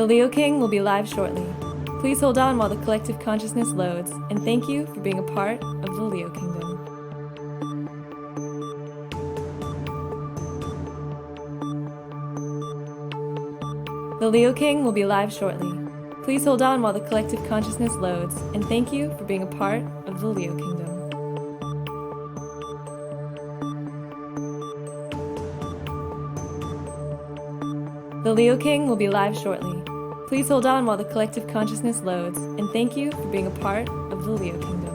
The Leoking will be live shortly. Please hold on while the collective consciousness loads, and thank you for being a part of the Leo Kingdom. The Leoking will be live shortly. Please hold on while the collective consciousness loads, and thank you for being a part of the Leo Kingdom. The Leoking will be live shortly. Please hold on while the collective consciousness loads, and thank you for being a part of the Leo Kingdom.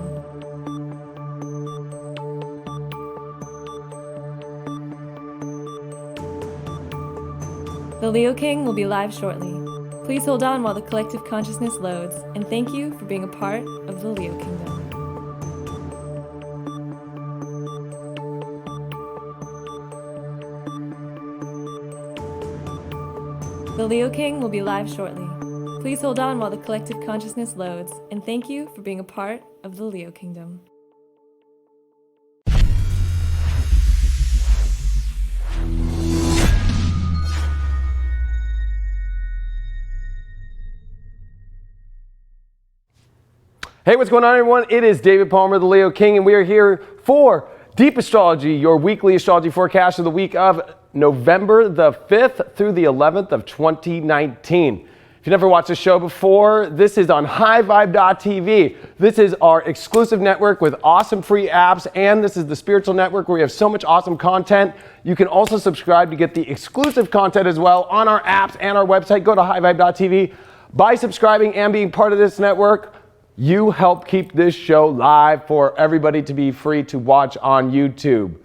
The Leoking will be live shortly. Please hold on while the collective consciousness loads, and thank you for being a part of the Leo Kingdom. The Leoking will be live shortly. Please hold on while the collective consciousness loads, and thank you for being a part of the Leo Kingdom. Hey, what's going on, everyone? It is David Palmer, the Leo King, and we are here for Deep Astrology, your weekly astrology forecast of the week of November the 5th through the 11th of 2019. If you never watched the show before, this is on highvibe.tv. This is our exclusive network with awesome free apps, and this is the spiritual network where we have so much awesome content. You can also subscribe to get the exclusive content as well on our apps and our website. Go to highvibe.tv. By subscribing and being part of this network, you help keep this show live for everybody to be free to watch on YouTube.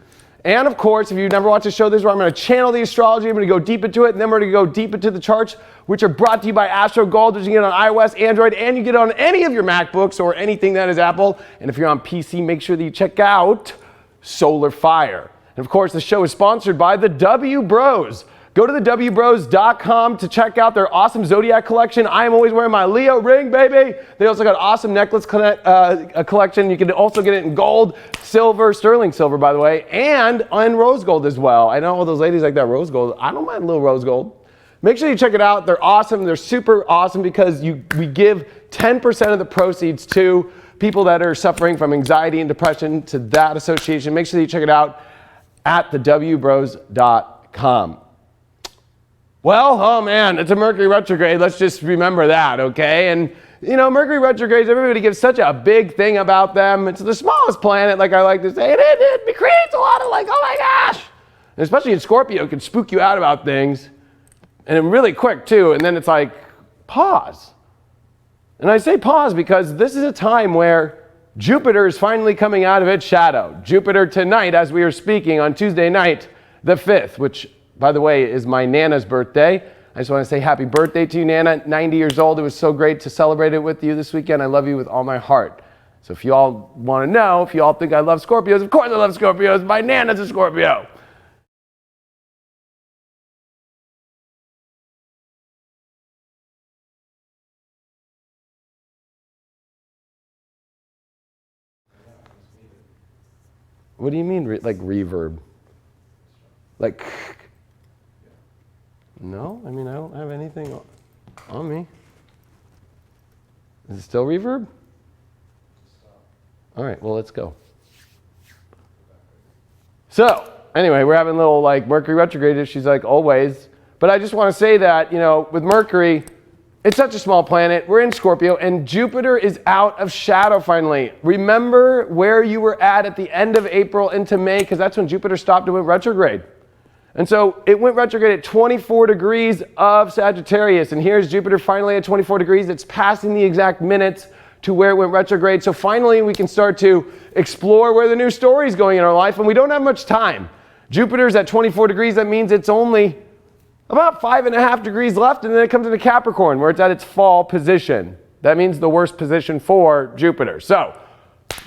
And of course, if you've never watched the show, this is where I'm going to channel the astrology. I'm going to go deep into it, and then we're going to go deep into the charts, which are brought to you by Astro Gold, which you get on iOS, Android, and you get on any of your MacBooks or anything that is Apple. And if you're on PC, make sure that you check out Solar Fire. And of course, the show is sponsored by the W Bros. Go to thewbros.com to check out their awesome Zodiac collection. I am always wearing my Leo ring, baby. They also got awesome necklace collection. You can also get it in gold, silver, sterling silver, by the way, and in rose gold as well. I know all those ladies like that rose gold. I don't mind a little rose gold. Make sure you check it out. They're awesome. They're super awesome because we give 10% of the proceeds to people that are suffering from anxiety and depression, to that association. Make sure that you check it out at thewbros.com. Well, oh man, it's a Mercury retrograde. Let's just remember that, okay? And you know, Mercury retrogrades, everybody gives such a big thing about them. It's the smallest planet, like I like to say. It creates a lot of like, oh my gosh. And especially in Scorpio, it can spook you out about things. And really quick too, and then it's like, pause. And I say pause because this is a time where Jupiter is finally coming out of its shadow. Jupiter tonight, as we are speaking on Tuesday night, the 5th, which by the way, is my Nana's birthday. I just want to say happy birthday to you, Nana. 90 years old. It was so great to celebrate it with you this weekend. I love you with all my heart. So if you all want to know, if you all think I love Scorpios, of course I love Scorpios. My Nana's a Scorpio. What do you mean, like reverb? Like... No, I mean, I don't have anything on me. Is it still reverb? All right, well, let's go. So, anyway, we're having a little like Mercury retrograde issues like always. But I just want to say that, you know, with Mercury, it's such a small planet. We're in Scorpio, and Jupiter is out of shadow finally. Remember where you were at the end of April into May, because that's when Jupiter stopped and went retrograde. And so it went retrograde at 24 degrees of Sagittarius. And here's Jupiter finally at 24 degrees. It's passing the exact minutes to where it went retrograde. So finally we can start to explore where the new story is going in our life. And we don't have much time. Jupiter's at 24 degrees. That means it's only about 5.5 degrees left. And then it comes into Capricorn where it's at its fall position. That means the worst position for Jupiter. So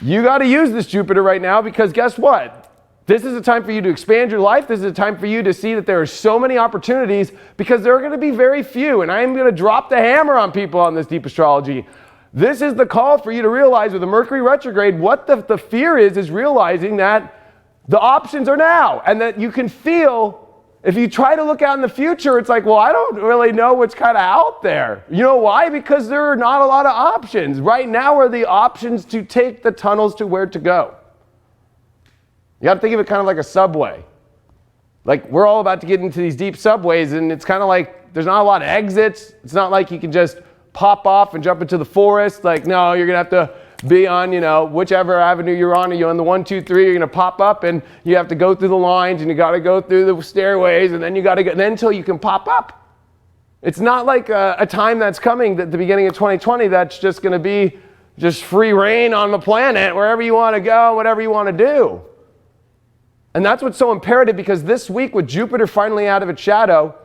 you got to use this Jupiter right now because guess what? This is a time for you to expand your life. This is a time for you to see that there are so many opportunities because there are going to be very few. And I am going to drop the hammer on people on this deep astrology. This is the call for you to realize with the Mercury retrograde, what the fear is realizing that the options are now and that you can feel If you try to look out in the future, it's like, well, I don't really know what's kind of out there. You know why? Because there are not a lot of options. Right now are the options to take the tunnels to where to go. You got to think of it kind of like a subway. Like, we're all about to get into these deep subways, and it's kind of like there's not a lot of exits. It's not like you can just pop off and jump into the forest. Like, no, you're going to have to be on, whichever avenue you're on. Are you on the 1, 2, 3? You're going to pop up, and you have to go through the lines, and you got to go through the stairways, and then you got to go, then until you can pop up. It's not like a time that's coming at the beginning of 2020 that's just going to be just free reign on the planet, wherever you want to go, whatever you want to do. And that's what's so imperative, because this week with Jupiter finally out of its shadow,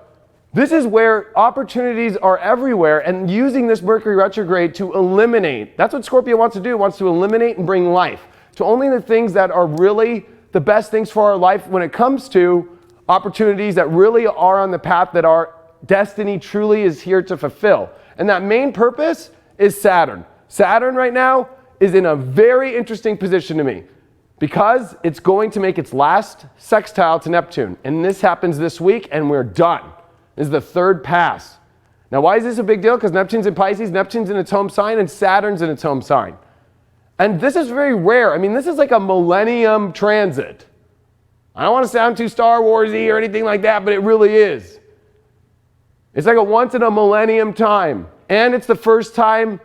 this is where opportunities are everywhere, and using this Mercury retrograde to eliminate. That's what Scorpio wants to do. It wants to eliminate and bring life to only the things that are really the best things for our life when it comes to opportunities that really are on the path that our destiny truly is here to fulfill. And that main purpose is Saturn. Saturn right now is in a very interesting position to me, because it's going to make its last sextile to Neptune. And this happens this week, and we're done. This is the third pass. Now, why is this a big deal? Because Neptune's in Pisces, Neptune's in its home sign, and Saturn's in its home sign. And this is very rare. I mean, this is like a millennium transit. I don't want to sound too Star Wars-y or anything like that, but it really is. It's like a once in a millennium time. And it's the first time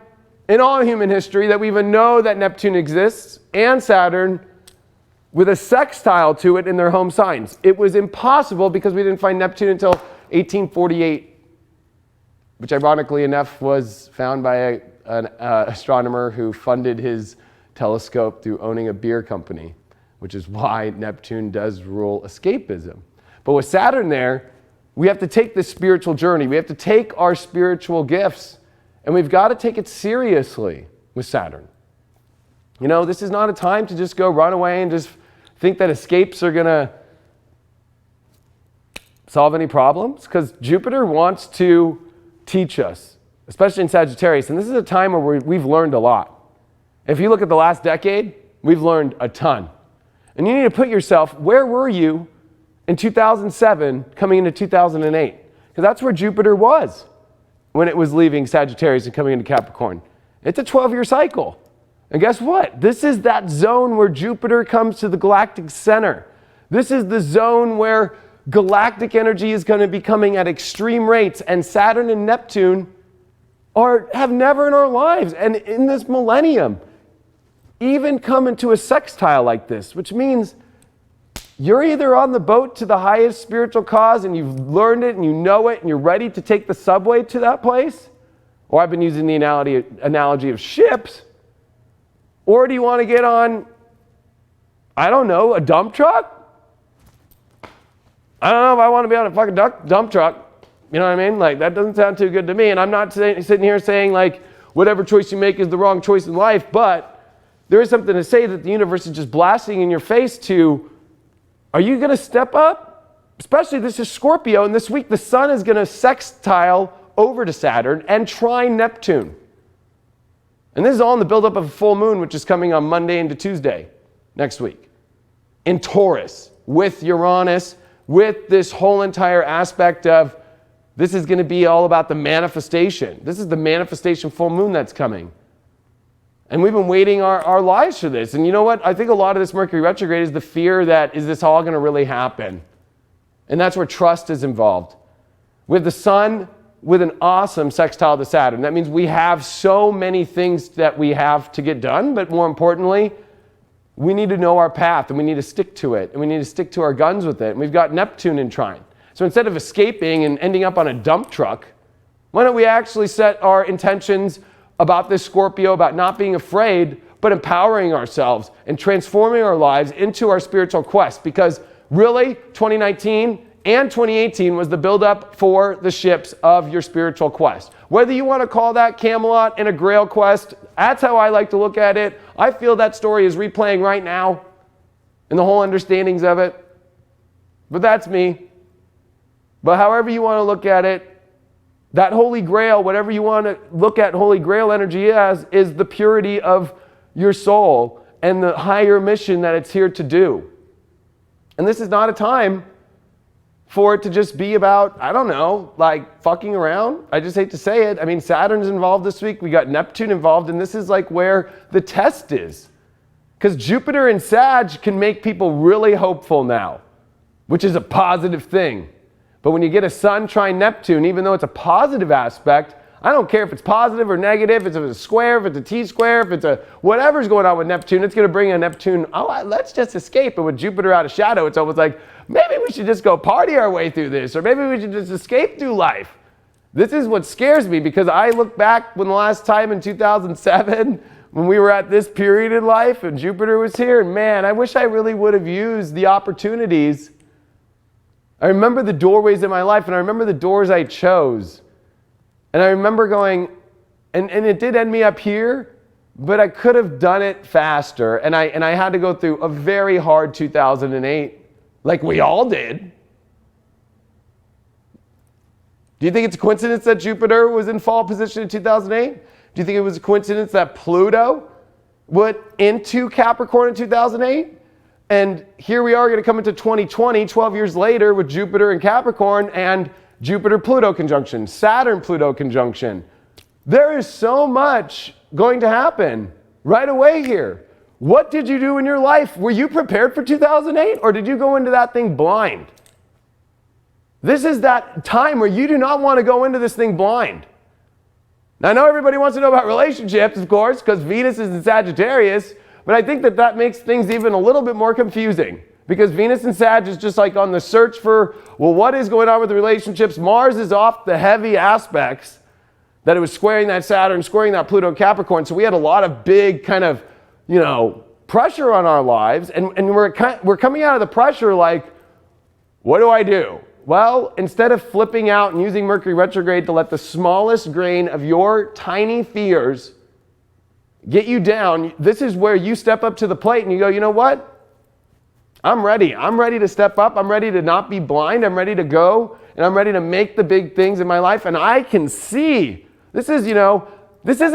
in all human history that we even know that Neptune exists and Saturn with a sextile to it in their home signs. It was impossible because we didn't find Neptune until 1848, which ironically enough was found by an astronomer who funded his telescope through owning a beer company, which is why Neptune does rule escapism. But with Saturn there, we have to take this spiritual journey. We have to take our spiritual gifts, and we've got to take it seriously with Saturn. This is not a time to just go run away and just think that escapes are going to solve any problems, because Jupiter wants to teach us, especially in Sagittarius. And this is a time where we've learned a lot. If you look at the last decade, we've learned a ton. And you need to put yourself, where were you in 2007 coming into 2008? Because that's where Jupiter was when it was leaving Sagittarius and coming into Capricorn. It's a 12-year cycle. And guess what? This is that zone where Jupiter comes to the galactic center. This is the zone where galactic energy is going to be coming at extreme rates, and Saturn and Neptune have never in our lives, and in this millennium, even come into a sextile like this, which means you're either on the boat to the highest spiritual cause and you've learned it and you know it and you're ready to take the subway to that place, or I've been using the analogy of ships, or do you want to get on, I don't know, a dump truck? I don't know if I want to be on a fucking dump truck. You know what I mean? Like, that doesn't sound too good to me. And I'm not sitting here saying, like, whatever choice you make is the wrong choice in life. But there is something to say that the universe is just blasting in your face to, are you going to step up? Especially this is Scorpio. And this week, the sun is going to sextile over to Saturn and trine Neptune. And this is all in the buildup of a full moon, which is coming on Monday into Tuesday next week. In Taurus, with Uranus, with this whole entire aspect of this is going to be all about the manifestation. This is the manifestation full moon that's coming. And we've been waiting our lives for this. And you know what? I think a lot of this Mercury retrograde is the fear that, is this all going to really happen? And that's where trust is involved. With the sun, with an awesome sextile to Saturn. That means we have so many things that we have to get done, but more importantly, we need to know our path, and we need to stick to it, and we need to stick to our guns with it. And we've got Neptune in trine. So instead of escaping and ending up on a dump truck, why don't we actually set our intentions about this Scorpio, about not being afraid, but empowering ourselves and transforming our lives into our spiritual quest? Because really, 2019 and 2018 was the buildup for the ships of your spiritual quest. Whether you want to call that Camelot and a Grail quest, that's how I like to look at it. I feel that story is replaying right now and the whole understandings of it. But that's me. But however you want to look at it, that Holy Grail, whatever you want to look at Holy Grail energy as, is the purity of your soul and the higher mission that it's here to do. And this is not a time for it to just be about, I don't know, like fucking around. I just hate to say it. I mean, Saturn's involved this week. We got Neptune involved, and this is like where the test is. Because Jupiter and Sag can make people really hopeful now, which is a positive thing. But when you get a Sun trine Neptune, even though it's a positive aspect, I don't care if it's positive or negative, if it's a square, if it's a T-square, if it's a whatever's going on with Neptune, it's going to bring a Neptune, let's just escape. And with Jupiter out of shadow, it's almost like, maybe we should just go party our way through this, or maybe we should just escape through life. This is what scares me, because I look back when the last time in 2007, when we were at this period in life and Jupiter was here, and man, I wish I really would have used the opportunities. I remember the doorways in my life, and I remember the doors I chose. And I remember going, and it did end me up here, but I could have done it faster. And I had to go through a very hard 2008, like we all did. Do you think it's a coincidence that Jupiter was in fall position in 2008? Do you think it was a coincidence that Pluto went into Capricorn in 2008? And here we are going to come into 2020, 12 years later, with Jupiter in Capricorn and Jupiter-Pluto conjunction, Saturn-Pluto conjunction. There is so much going to happen right away here. What did you do in your life? Were you prepared for 2008, or did you go into that thing blind? This is that time where you do not want to go into this thing blind. Now, I know everybody wants to know about relationships, of course, because Venus is in Sagittarius, but I think that makes things even a little bit more confusing. Because Venus and Sag is just like on the search for, well, what is going on with the relationships? Mars is off the heavy aspects that it was squaring that Saturn, squaring that Pluto and Capricorn. So we had a lot of big kind of, pressure on our lives. And we're coming out of the pressure like, what do I do? Well, instead of flipping out and using Mercury retrograde to let the smallest grain of your tiny fears get you down, this is where you step up to the plate and you go, you know what? I'm ready. I'm ready to step up. I'm ready to not be blind. I'm ready to go, and I'm ready to make the big things in my life. And I can see, this isn't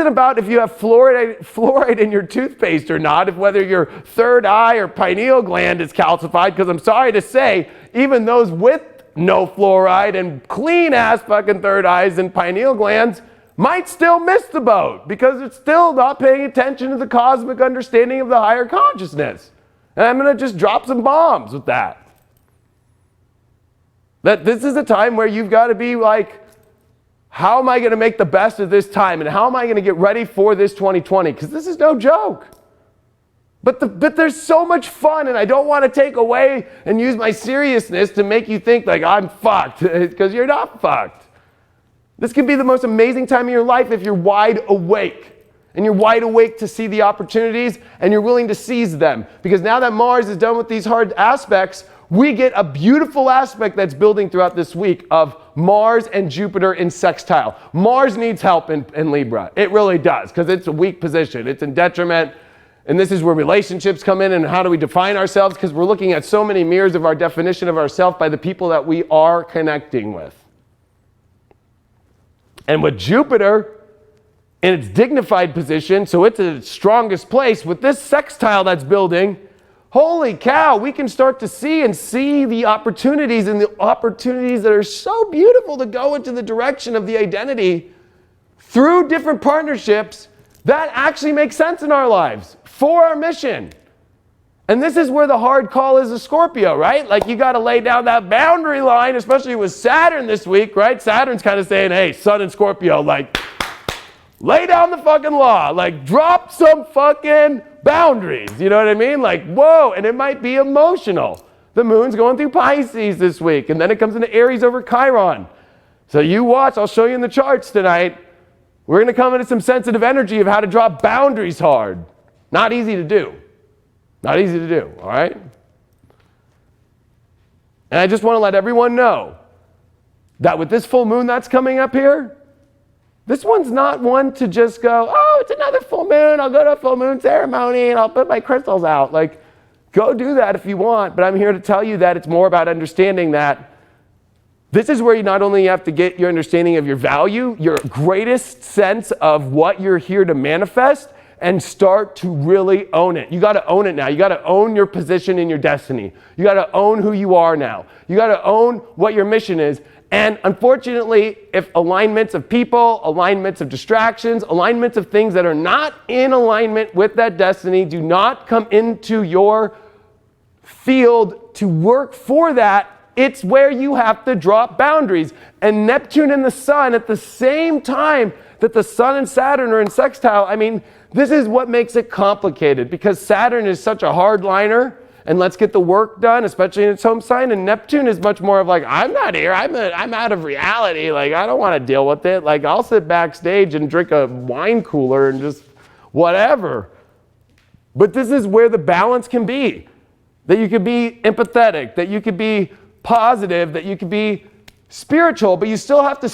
about if you have fluoride in your toothpaste or not, if whether your third eye or pineal gland is calcified, because I'm sorry to say, even those with no fluoride and clean ass fucking third eyes and pineal glands might still miss the boat, because it's still not paying attention to the cosmic understanding of the higher consciousness. And I'm going to just drop some bombs with that. That this is a time where you've got to be like, how am I going to make the best of this time? And how am I going to get ready for this 2020? Because this is no joke. But there's so much fun, and I don't want to take away and use my seriousness to make you think like I'm fucked, because you're not fucked. This can be the most amazing time of your life if you're wide awake. And you're wide awake to see the opportunities, and you're willing to seize them. Because now that Mars is done with these hard aspects, we get a beautiful aspect that's building throughout this week of Mars and Jupiter in sextile. Mars needs help in Libra. It really does, because it's a weak position. It's in detriment. And this is where relationships come in, and how do we define ourselves? Because we're looking at so many mirrors of our definition of ourselves by the people that we are connecting with. And with Jupiter in its dignified position, so it's in its strongest place, with this sextile that's building, holy cow, we can start to see the opportunities, and the opportunities that are so beautiful to go into the direction of the identity through different partnerships that actually make sense in our lives for our mission. And this is where the hard call is a Scorpio, right? Like, you got to lay down that boundary line, especially with Saturn this week, right? Saturn's kind of saying, hey, Sun and Scorpio, like, lay down the fucking law. Like, drop some fucking boundaries. You know what I mean? Like, whoa. And it might be emotional. The moon's going through Pisces this week, and then it comes into Aries over Chiron. So you watch. I'll show you in the charts tonight. We're going to come into some sensitive energy of how to drop boundaries hard. Not easy to do. Not easy to do, all right? And I just want to let everyone know that with this full moon that's coming up here, this one's not one to just go, oh, it's another full moon. I'll go to a full moon ceremony and I'll put my crystals out. Like, go do that if you want. But I'm here to tell you that it's more about understanding that this is where you not only have to get your understanding of your value, your greatest sense of what you're here to manifest, and start to really own it. You got to own it now. You got to own your position in your destiny. You got to own who you are now. You got to own what your mission is. And unfortunately, if alignments of people, alignments of distractions, alignments of things that are not in alignment with that destiny do not come into your field to work for that, it's where you have to drop boundaries. And Neptune and the sun at the same time that the sun and Saturn are in sextile, I mean, this is what makes it complicated, because Saturn is such a hard liner and let's get the work done, especially in its home sign. And Neptune is much more of like, I'm not here, I'm out of reality. Like, I don't want to deal with it. Like, I'll sit backstage and drink a wine cooler and just whatever. But this is where the balance can be. That you could be empathetic, that you could be positive, that you could be spiritual, but you still have to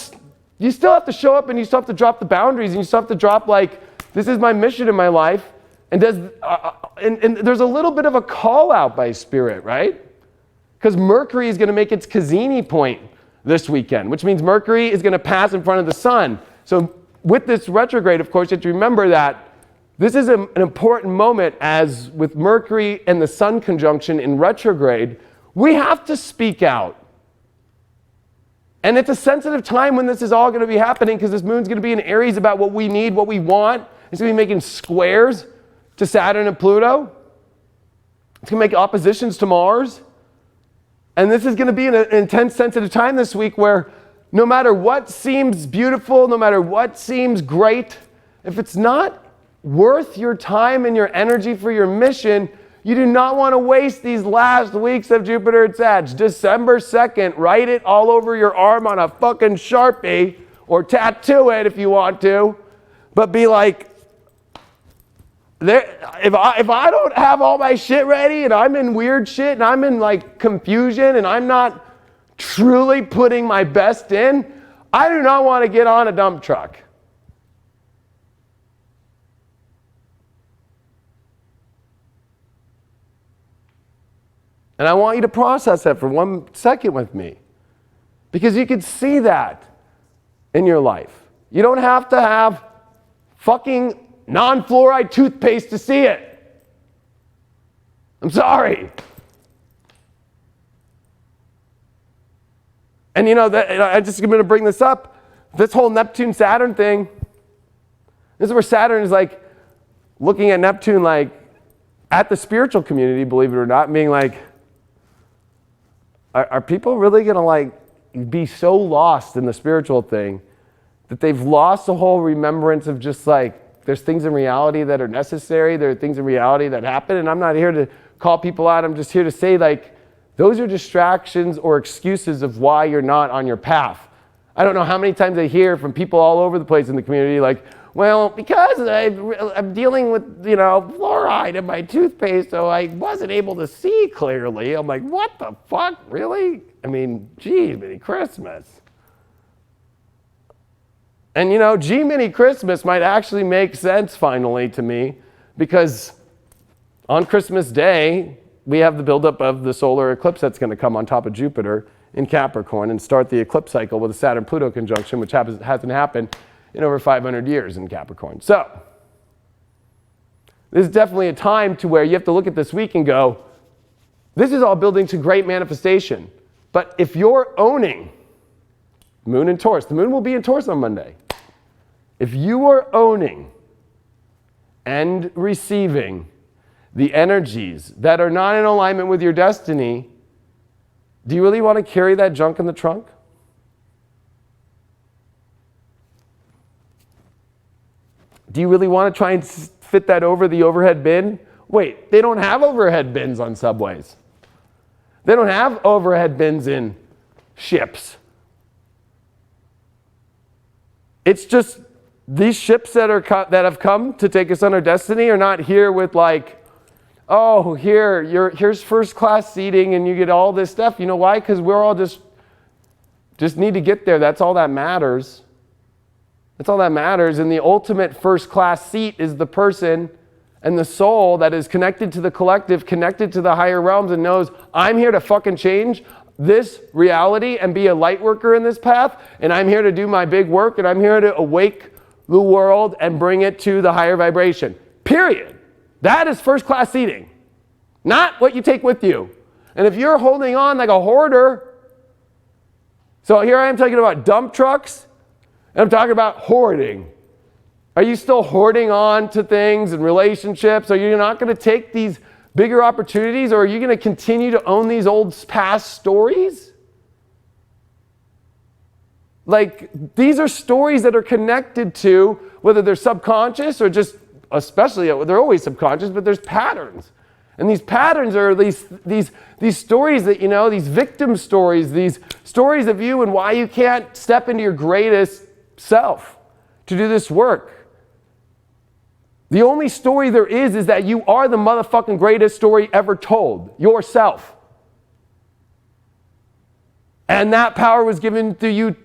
show up, and you still have to drop the boundaries, and you still have to drop, like, this is my mission in my life. And there's a little bit of a call out by spirit, right? Because Mercury is going to make its Cassini point this weekend, which means Mercury is going to pass in front of the sun. So with this retrograde, of course, you have to remember that this is an important moment, as with Mercury and the sun conjunction in retrograde, we have to speak out. And it's a sensitive time when this is all going to be happening, because this moon's going to be in Aries about what we need, what we want. It's going to be making squares to Saturn and Pluto. It's going to make oppositions to Mars. And this is going to be an intense, sensitive time this week where no matter what seems beautiful, no matter what seems great, if it's not worth your time and your energy for your mission, you do not want to waste these last weeks of Jupiter at Sag. December 2nd, write it all over your arm on a fucking Sharpie, or tattoo it if you want to, but be like, if I don't have all my shit ready, and I'm in weird shit, and I'm in like confusion, and I'm not truly putting my best in, I do not want to get on a dump truck. And I want you to process that for 1 second with me, because you can see that in your life. You don't have to have fucking non-fluoride toothpaste to see it. I'm sorry. And you know, I'm just going to bring this up. This whole Neptune-Saturn thing, this is where Saturn is like looking at Neptune like at the spiritual community, believe it or not, being like, are people really going to like be so lost in the spiritual thing that they've lost the whole remembrance of just like, there's things in reality that are necessary, there are things in reality that happen, and I'm not here to call people out, I'm just here to say, like, those are distractions or excuses of why you're not on your path. I don't know how many times I hear from people all over the place in the community, like, well, because I'm dealing with, you know, fluoride in my toothpaste, so I wasn't able to see clearly. I'm like, what the fuck, really? I mean, gee, Merry Christmas. And you know, G-Mini Christmas might actually make sense finally to me, because on Christmas Day, we have the buildup of the solar eclipse that's going to come on top of Jupiter in Capricorn and start the eclipse cycle with a Saturn-Pluto conjunction, which hasn't happened in over 500 years in Capricorn. So, this is definitely a time to where you have to look at this week and go, this is all building to great manifestation. But if you're owning Moon in Taurus, the moon will be in Taurus on Monday. If you are owning and receiving the energies that are not in alignment with your destiny, do you really want to carry that junk in the trunk? Do you really want to try and fit that over the overhead bin? Wait, they don't have overhead bins on subways. They don't have overhead bins in ships. It's just these ships that have come to take us on our destiny are not here with like, oh, here's first class seating and you get all this stuff. You know why? Because we're all just need to get there. That's all that matters. That's all that matters. And the ultimate first class seat is the person and the soul that is connected to the collective, connected to the higher realms, and knows I'm here to fucking change this reality and be a light worker in this path, and I'm here to do my big work, and I'm here to awake the world and bring it to the higher vibration. Period. That is first-class seating, not what you take with you. And if you're holding on like a hoarder, so here I am talking about dump trucks, and I'm talking about hoarding. Are you still hoarding on to things and relationships? Are you not going to take these bigger opportunities, or are you going to continue to own these old past stories? Like, these are stories that are connected to, whether they're subconscious or just, especially, they're always subconscious, but there's patterns. And these patterns are these stories that, you know, these victim stories, these stories of you and why you can't step into your greatest self to do this work. The only story there is that you are the motherfucking greatest story ever told, yourself. And that power was given to you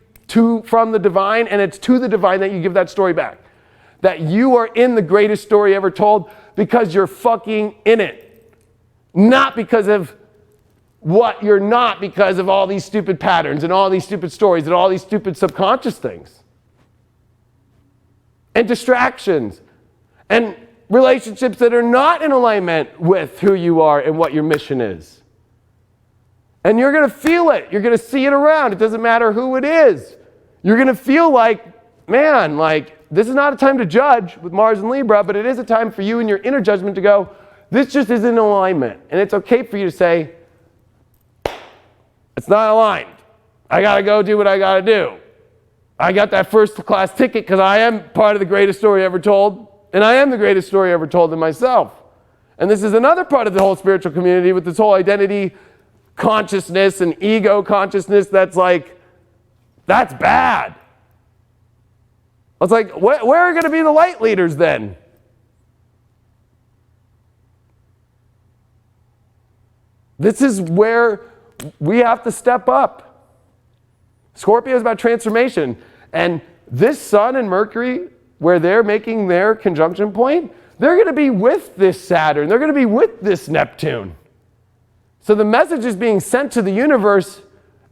from the divine, and it's to the divine that you give that story back. That you are in the greatest story ever told because you're fucking in it. Not because of what you're not, because of all these stupid patterns and all these stupid stories and all these stupid subconscious things. And distractions. And relationships that are not in alignment with who you are and what your mission is. And you're going to feel it. You're going to see it around. It doesn't matter who it is. You're going to feel like, man, like, this is not a time to judge with Mars and Libra, but it is a time for you and your inner judgment to go, this just isn't in alignment. And it's okay for you to say, it's not aligned. I got to go do what I got to do. I got that first class ticket because I am part of the greatest story ever told. And I am the greatest story ever told in myself. And this is another part of the whole spiritual community with this whole identity consciousness and ego consciousness that's like, that's bad. It's like, where are going to be the light leaders then? This is where we have to step up. Scorpio is about transformation. And this Sun and Mercury, where they're making their conjunction point, they're going to be with this Saturn. They're going to be with this Neptune. So the message is being sent to the universe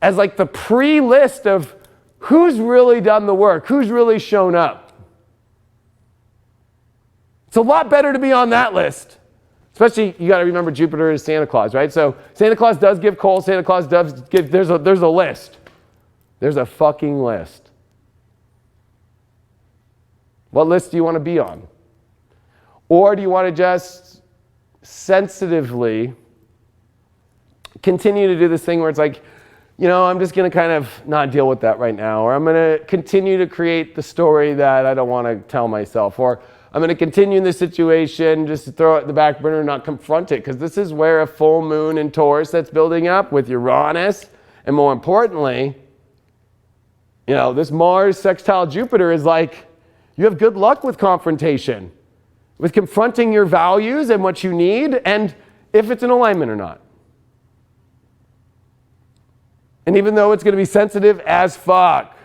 as like the pre-list of who's really done the work, who's really shown up. It's a lot better to be on that list. Especially, you got to remember Jupiter is Santa Claus, right? So Santa Claus does give coal. Santa Claus does give, there's a list. There's a fucking list. What list do you want to be on? Or do you want to just sensitively continue to do this thing where it's like, you know, I'm just going to kind of not deal with that right now. Or I'm going to continue to create the story that I don't want to tell myself. Or I'm going to continue in this situation, just throw it in the back burner and not confront it. Because this is where a full moon in Taurus that's building up with Uranus. And more importantly, you know, this Mars sextile Jupiter is like, you have good luck with confrontation, with confronting your values and what you need, and if it's in alignment or not. And even though it's going to be sensitive as fuck,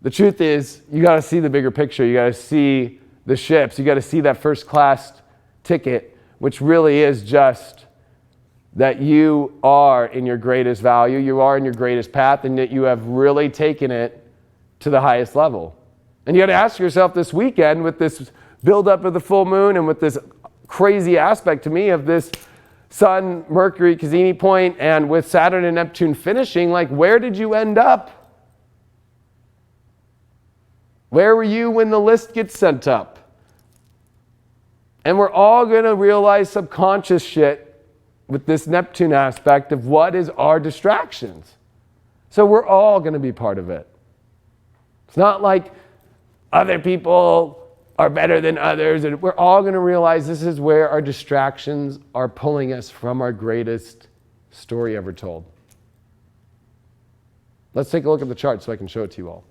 the truth is, you got to see the bigger picture. You got to see the ships. You got to see that first class ticket, which really is just that you are in your greatest value, you are in your greatest path, and that you have really taken it to the highest level. And you got to ask yourself this weekend with this buildup of the full moon and with this crazy aspect to me of this Sun, Mercury, Cassini point, and with Saturn and Neptune finishing, like, where did you end up? Where were you when the list gets sent up? And we're all going to realize subconscious shit with this Neptune aspect of what is our distractions. So we're all going to be part of it. It's not like other people are better than others, and we're all going to realize this is where our distractions are pulling us from our greatest story ever told. Let's take a look at the chart so I can show it to you all.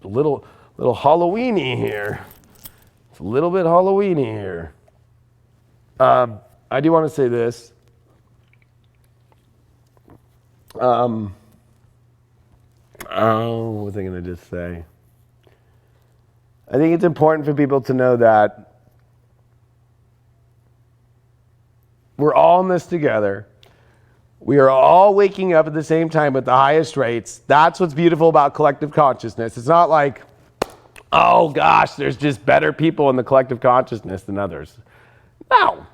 A little Halloween-y here. It's a little bit Halloween-y here. I do want to say this. What was I going to just say? I think it's important for people to know that we're all in this together. We are all waking up at the same time with the highest rates. That's what's beautiful about collective consciousness. It's not like, oh gosh, there's just better people in the collective consciousness than others. No.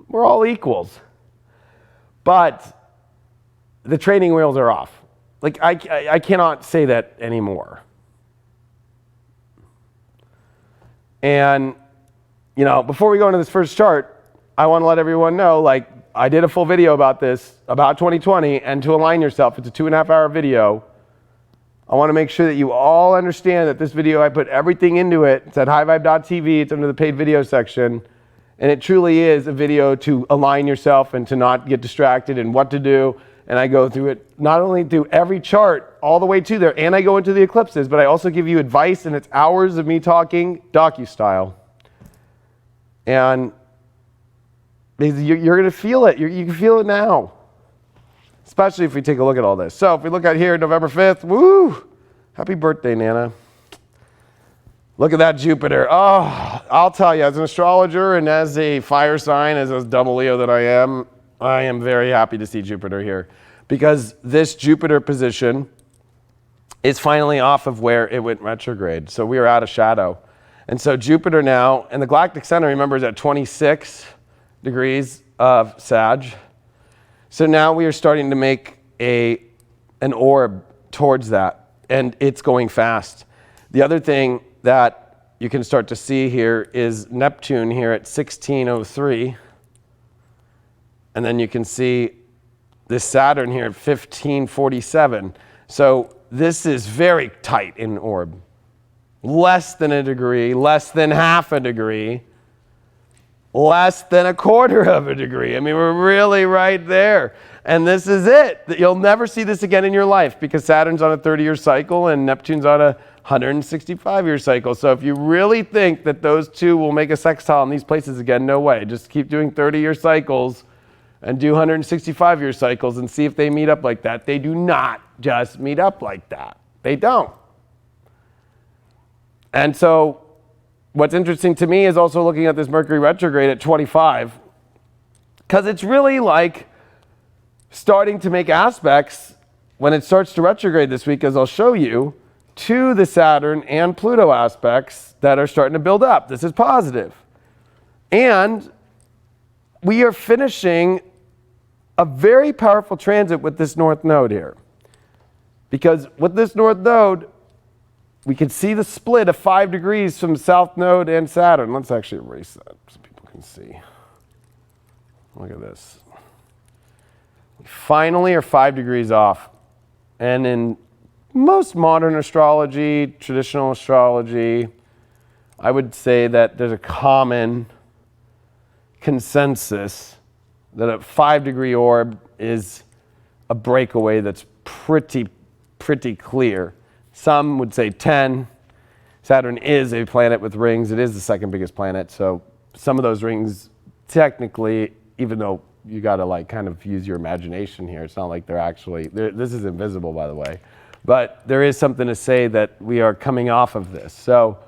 We're all equals. But the training wheels are off. Like, I cannot say that anymore. And, you know, before we go into this first chart, I want to let everyone know, like, I did a full video about this, about 2020, and to align yourself, it's a 2.5-hour video. I want to make sure that you all understand that this video, I put everything into it. It's at highvibe.tv. It's under the paid video section. And it truly is a video to align yourself and to not get distracted and what to do. And I go through it, not only through every chart all the way to there, and I go into the eclipses, but I also give you advice, and it's hours of me talking docu-style. And you're going to feel it. You can feel it now. Especially if we take a look at all this. So if we look at here, November 5th, woo! Happy birthday, Nana. Look at that Jupiter. Oh, I'll tell you, as an astrologer and as a fire sign, as a double Leo that I am very happy to see Jupiter here. Because this Jupiter position is finally off of where it went retrograde. So we are out of shadow. And so Jupiter now, and the galactic center, remember, is at 26 degrees of Sag. So now we are starting to make an orb towards that, and it's going fast. The other thing that you can start to see here is Neptune here at 1603, and then you can see this Saturn here at 1547. So this is very tight in orb. Less than a degree, less than half a degree, less than a quarter of a degree. I mean, we're really right there. And this is it. You'll never see this again in your life because Saturn's on a 30-year cycle and Neptune's on a 165-year cycle. So if you really think that those two will make a sextile in these places again, no way. Just keep doing 30-year cycles and do 165-year cycles and see if they meet up like that. They do not just meet up like that. They don't. And so what's interesting to me is also looking at this Mercury retrograde at 25, because it's really like starting to make aspects when it starts to retrograde this week, as I'll show you, to the Saturn and Pluto aspects that are starting to build up. This is positive. And we are finishing a very powerful transit with this North Node here. Because with this North Node, we can see the split of 5 degrees from South Node and Saturn. Let's actually erase that so people can see. Look at this. We finally are 5 degrees off. And in most modern astrology, traditional astrology, I would say that there's a common consensus that a 5-degree orb is a breakaway that's pretty clear. Some would say 10. Saturn is a planet with rings. It is the second biggest planet. So some of those rings, technically, even though you got to like kind of use your imagination here, it's not like they're actually, this is invisible, by the way. But there is something to say that we are coming off of this. So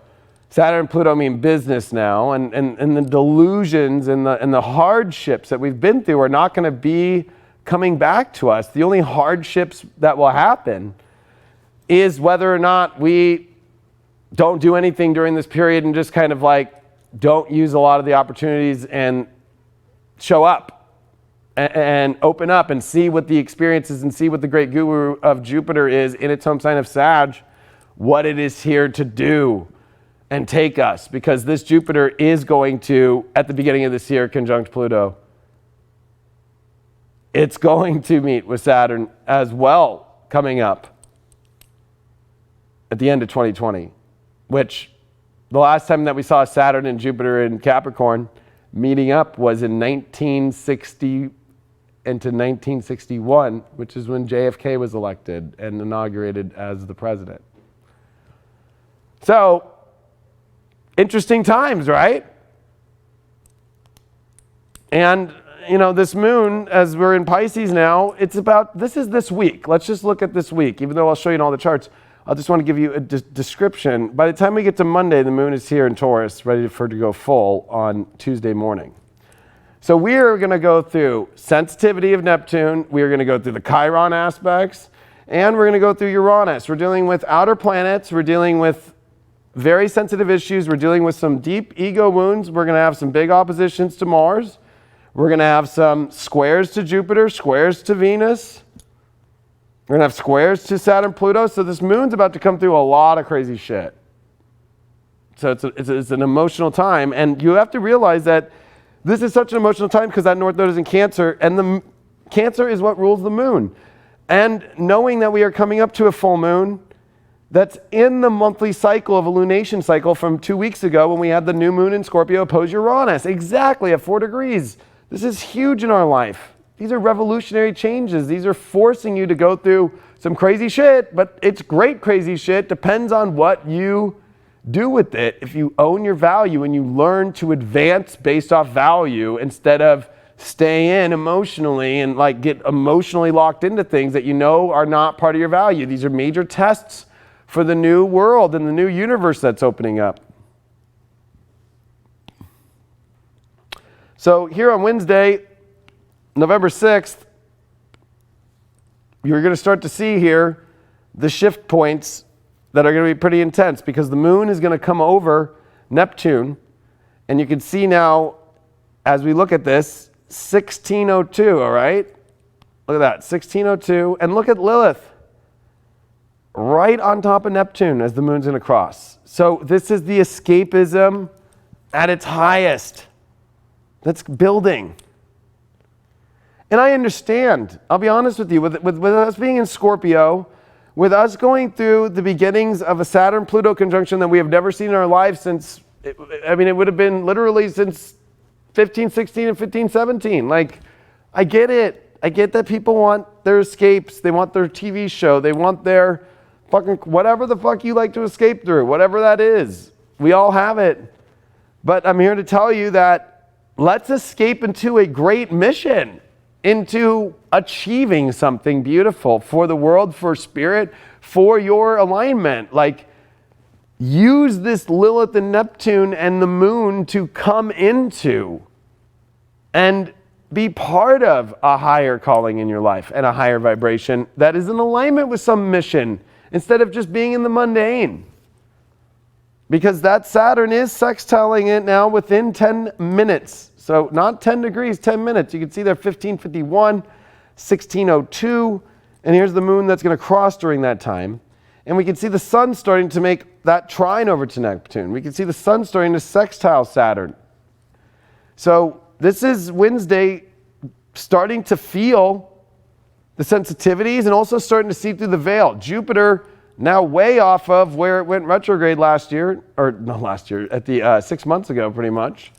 Saturn and Pluto mean business now, and the delusions and the hardships that we've been through are not going to be coming back to us. The only hardships that will happen is whether or not we don't do anything during this period and just kind of like don't use a lot of the opportunities and show up and open up and see what the experience is and see what the great guru of Jupiter is in its home sign of Sag, what it is here to do and take us. Because this Jupiter is going to, at the beginning of this year, conjunct Pluto. It's going to meet with Saturn as well coming up at the end of 2020, which the last time that we saw Saturn and Jupiter in Capricorn meeting up was in 1960 into 1961, which is when JFK was elected and inaugurated as the president. So, interesting times, right? And, you know, this moon, as we're in Pisces now, it's about, this is this week. Let's just look at this week, even though I'll show you in all the charts. I just want to give you a description. By the time we get to Monday, the moon is here in Taurus, ready for it to go full on Tuesday morning. So we are going to go through sensitivity of Neptune. We are going to go through the Chiron aspects. And we're going to go through Uranus. We're dealing with outer planets. We're dealing with very sensitive issues. We're dealing with some deep ego wounds. We're going to have some big oppositions to Mars. We're going to have some squares to Jupiter, squares to Venus. We're going to have squares to Saturn, Pluto. So this moon's about to come through a lot of crazy shit. So it's an emotional time. And you have to realize that this is such an emotional time because that North Node is in Cancer. And the Cancer is what rules the moon. And knowing that we are coming up to a full moon that's in the monthly cycle of a lunation cycle from 2 weeks ago when we had the new moon in Scorpio oppose Uranus, exactly at 4 degrees. This is huge in our life. These are revolutionary changes. These are forcing you to go through some crazy shit, but it's great crazy shit. Depends on what you do with it. If you own your value and you learn to advance based off value instead of stay in emotionally and like get emotionally locked into things that you know are not part of your value. These are major tests for the new world and the new universe that's opening up. So here on Wednesday, November 6th, you're going to start to see here the shift points that are going to be pretty intense because the moon is going to come over Neptune. And you can see now, as we look at this, 1602, all right? Look at that, 1602. And look at Lilith, right on top of Neptune as the moon's going to cross. So this is the escapism at its highest. That's building. And I understand, I'll be honest with you, with us being in Scorpio, with us going through the beginnings of a Saturn-Pluto conjunction that we have never seen in our lives since, it would have been literally since 1516 and 1517. Like, I get it. I get that people want their escapes. They want their TV show. They want their fucking whatever the fuck you like to escape through, whatever that is. We all have it. But I'm here to tell you that let's escape into a great mission, into achieving something beautiful for the world, for spirit, for your alignment. Like, use this Lilith and Neptune and the moon to come into and be part of a higher calling in your life and a higher vibration that is in alignment with some mission instead of just being in the mundane. Because that Saturn is sextiling it now within 10 minutes. So not 10 degrees, 10 minutes. You can see there 1551, 1602, and here's the moon that's going to cross during that time. And we can see the sun starting to make that trine over to Neptune. We can see the sun starting to sextile Saturn. So this is Wednesday starting to feel the sensitivities and also starting to see through the veil. Jupiter now way off of where it went retrograde last year, or not last year, at the 6 months ago pretty much.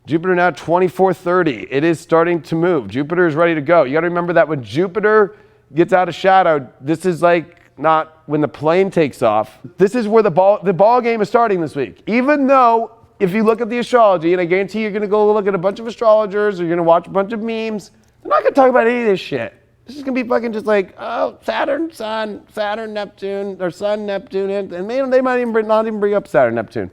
Jupiter now 2430. It is starting to move. Jupiter is ready to go. You got to remember that when Jupiter gets out of shadow, this is like not when the plane takes off. This is where the ball game is starting this week. Even though if you look at the astrology, and I guarantee you're going to go look at a bunch of astrologers, or you're going to watch a bunch of memes, they're not going to talk about any of this shit. This is going to be fucking just like, oh, Saturn, Sun, Saturn, Neptune, or Sun, Neptune, and they might not even bring up Saturn, Neptune.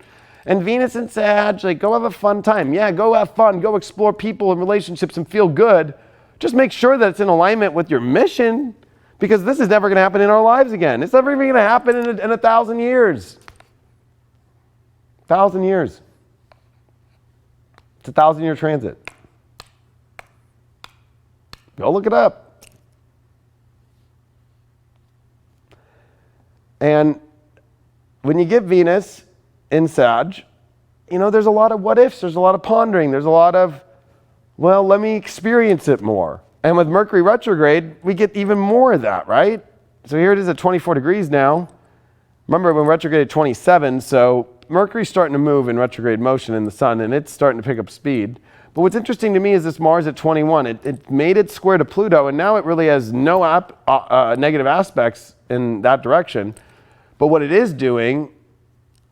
And Venus and Sag, like, go have a fun time. Yeah, go have fun. Go explore people and relationships and feel good. Just make sure that it's in alignment with your mission, because this is never going to happen in our lives again. It's never even going to happen in 1,000 years. 1,000 years. It's a 1,000-year transit. Go look it up. And when you get Venus in Sag, you know, there's a lot of what ifs, there's a lot of pondering, there's a lot of, well, let me experience it more. And with Mercury retrograde, we get even more of that, right? So here it is at 24 degrees now. Remember when retrograde at 27, so Mercury's starting to move in retrograde motion in the sun, and it's starting to pick up speed. But what's interesting to me is this Mars at 21. It made it square to Pluto, and now it really has no negative aspects in that direction. But what it is doing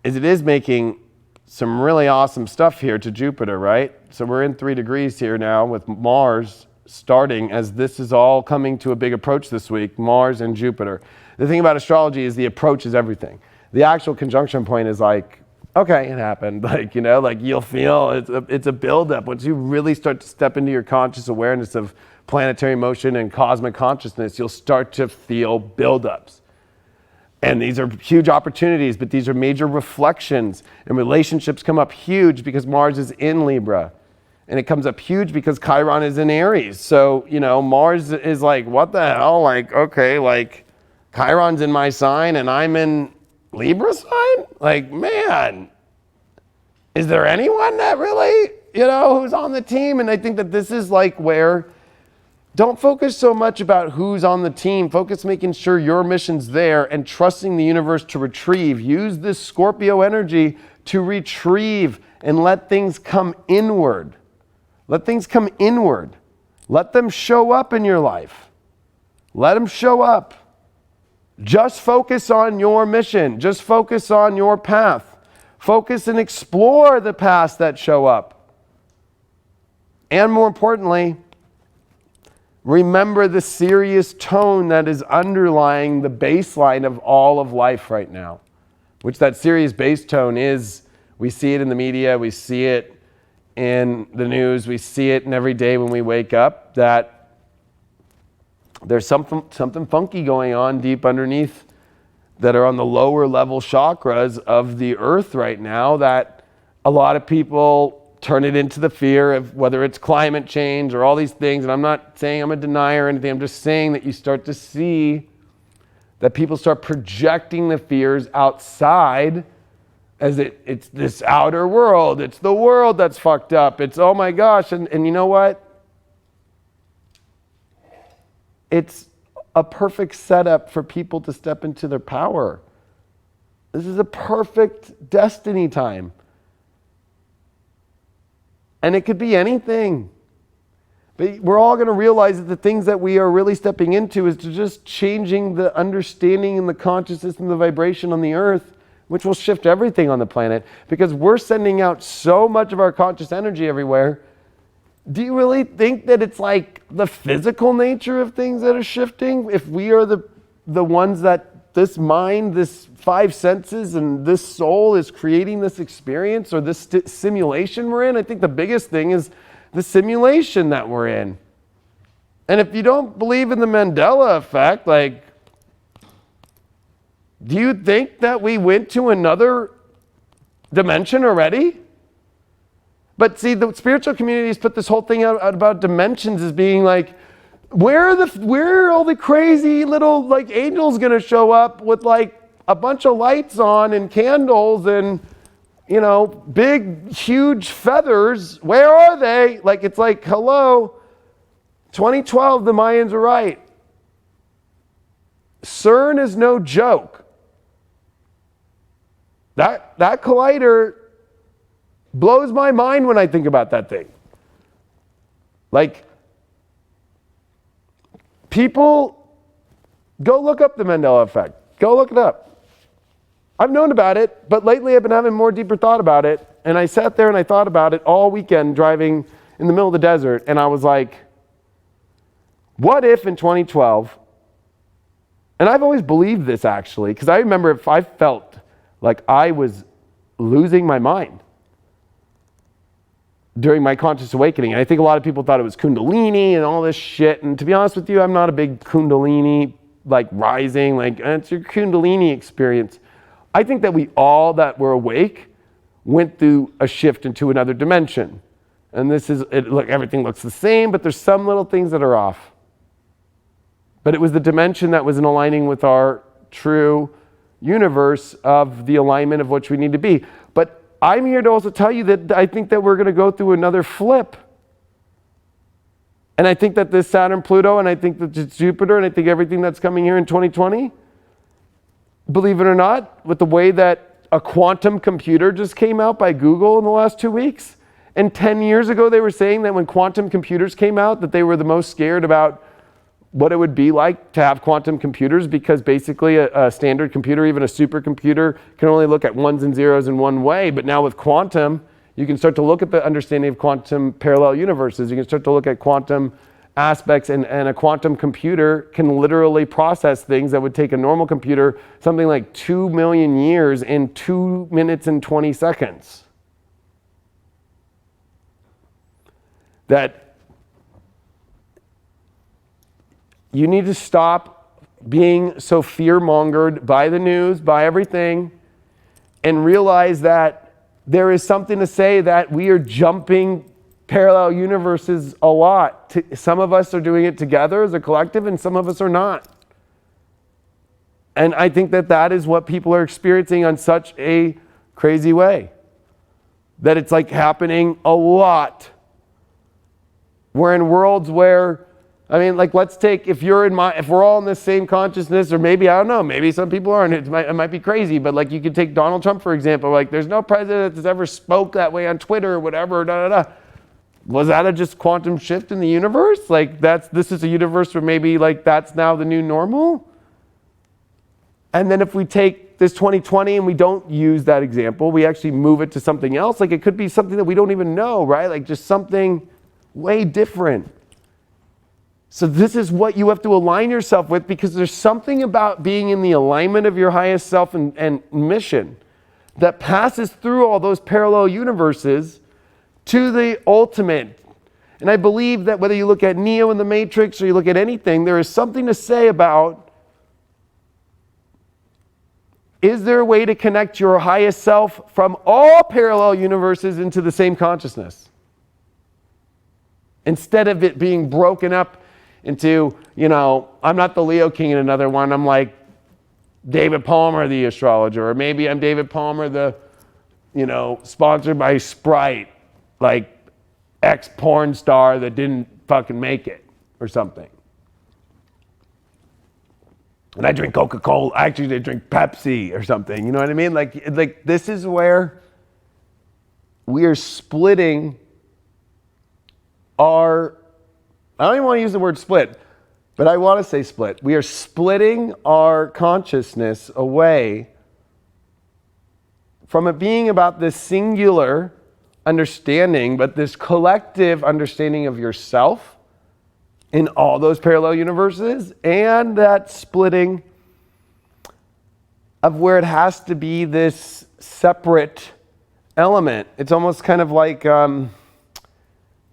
is it is making some really awesome stuff here to Jupiter, right? So we're in 3 degrees here now with Mars starting as this is all coming to a big approach this week, Mars and Jupiter. The thing about astrology is the approach is everything. The actual conjunction point is like okay, it happened. Like, like you'll feel it's a buildup. Once you really start to step into your conscious awareness of planetary motion and cosmic consciousness, you'll start to feel buildups. And these are huge opportunities, but these are major reflections. And relationships come up huge because Mars is in Libra. And it comes up huge because Chiron is in Aries. So, Mars is like, what the hell? Like, okay, like Chiron's in my sign and I'm in Libra sign? Like, man, is there anyone that really, who's on the team? And I think that this is like where, don't focus so much about who's on the team. Focus making sure your mission's there and trusting the universe to retrieve. Use this Scorpio energy to retrieve and let things come inward. Let things come inward. Let them show up in your life. Let them show up. Just focus on your mission. Just focus on your path. Focus and explore the paths that show up. And more importantly, remember the serious tone that is underlying the baseline of all of life right now, which that serious bass tone is. We see it in the media, we see it in the news, we see it in every day when we wake up, that there's something funky going on deep underneath that are on the lower level chakras of the earth right now, that a lot of people turn it into the fear of whether it's climate change or all these things. And I'm not saying I'm a denier or anything. I'm just saying that you start to see that people start projecting the fears outside as it's this outer world. It's the world that's fucked up. It's, oh my gosh. And you know what? It's a perfect setup for people to step into their power. This is a perfect destiny time. And it could be anything. But we're all going to realize that the things that we are really stepping into is to just changing the understanding and the consciousness and the vibration on the earth, which will shift everything on the planet, because we're sending out so much of our conscious energy everywhere. Do you really think that it's like the physical nature of things that are shifting? If we are the ones that this mind, this five senses, and this soul is creating this experience or this simulation we're in, I think the biggest thing is the simulation that we're in. And if you don't believe in the Mandela effect, like, do you think that we went to another dimension already? But see, the spiritual communities put this whole thing out about dimensions as being like, where are all the crazy little like angels gonna show up with like a bunch of lights on and candles and, big, huge feathers? Where are they? Like, it's like, hello, 2012, the Mayans are right. CERN is no joke. That collider blows my mind when I think about that thing. Like, people, go look up the Mandela effect. Go look it up. I've known about it, but lately I've been having more deeper thought about it. And I sat there and I thought about it all weekend driving in the middle of the desert. And I was like, what if in 2012, and I've always believed this actually, because I remember if I felt like I was losing my mind during my conscious awakening. And I think a lot of people thought it was Kundalini and all this shit. And to be honest with you, I'm not a big Kundalini, like rising, like it's your Kundalini experience. I think that we all that were awake went through a shift into another dimension. And this is, look, everything looks the same, but there's some little things that are off. But it was the dimension that was in aligning with our true universe of the alignment of which we need to be. But I'm here to also tell you that I think that we're going to go through another flip. And I think that this Saturn, Pluto, and I think that Jupiter, and I think everything that's coming here in 2020, believe it or not, with the way that a quantum computer just came out by Google in the last 2 weeks. And 10 years ago, they were saying that when quantum computers came out, that they were the most scared about what it would be like to have quantum computers, because basically a standard computer, even a supercomputer, can only look at ones and zeros in one way. But now with quantum, you can start to look at the understanding of quantum parallel universes. You can start to look at quantum aspects, and a quantum computer can literally process things that would take a normal computer something like 2 million years in 2 minutes and 20 seconds. That you need to stop being so fear-mongered by the news, by everything, and realize that there is something to say that we are jumping parallel universes a lot. Some of us are doing it together as a collective, and some of us are not. And I think that that is what people are experiencing on such a crazy way. That it's like happening a lot. We're in worlds where, I mean, like, let's take, if we're all in the same consciousness, or maybe, I don't know, maybe some people aren't, it might be crazy, but like, you could take Donald Trump, for example. Like, there's no president that's ever spoke that way on Twitter or whatever, Was that a just quantum shift in the universe? Like, this is a universe where maybe like that's now the new normal? And then if we take this 2020 and we don't use that example, we actually move it to something else. Like, it could be something that we don't even know, right? Like, just something way different. So this is what you have to align yourself with, because there's something about being in the alignment of your highest self and mission that passes through all those parallel universes to the ultimate. And I believe that whether you look at Neo in the Matrix or you look at anything, there is something to say about, is there a way to connect your highest self from all parallel universes into the same consciousness? Instead of it being broken up into, I'm not the theleoking in another one, I'm like David Palmer, the astrologer, or maybe I'm David Palmer, the, sponsored by Sprite, like ex-porn star that didn't fucking make it or something. And I drink Coca-Cola, actually I drink Pepsi or something, you know what I mean? Like this is where we are splitting I don't even want to use the word split, but I want to say split. We are splitting our consciousness away from it being about this singular understanding, but this collective understanding of yourself in all those parallel universes, and that splitting of where it has to be this separate element. It's almost kind of like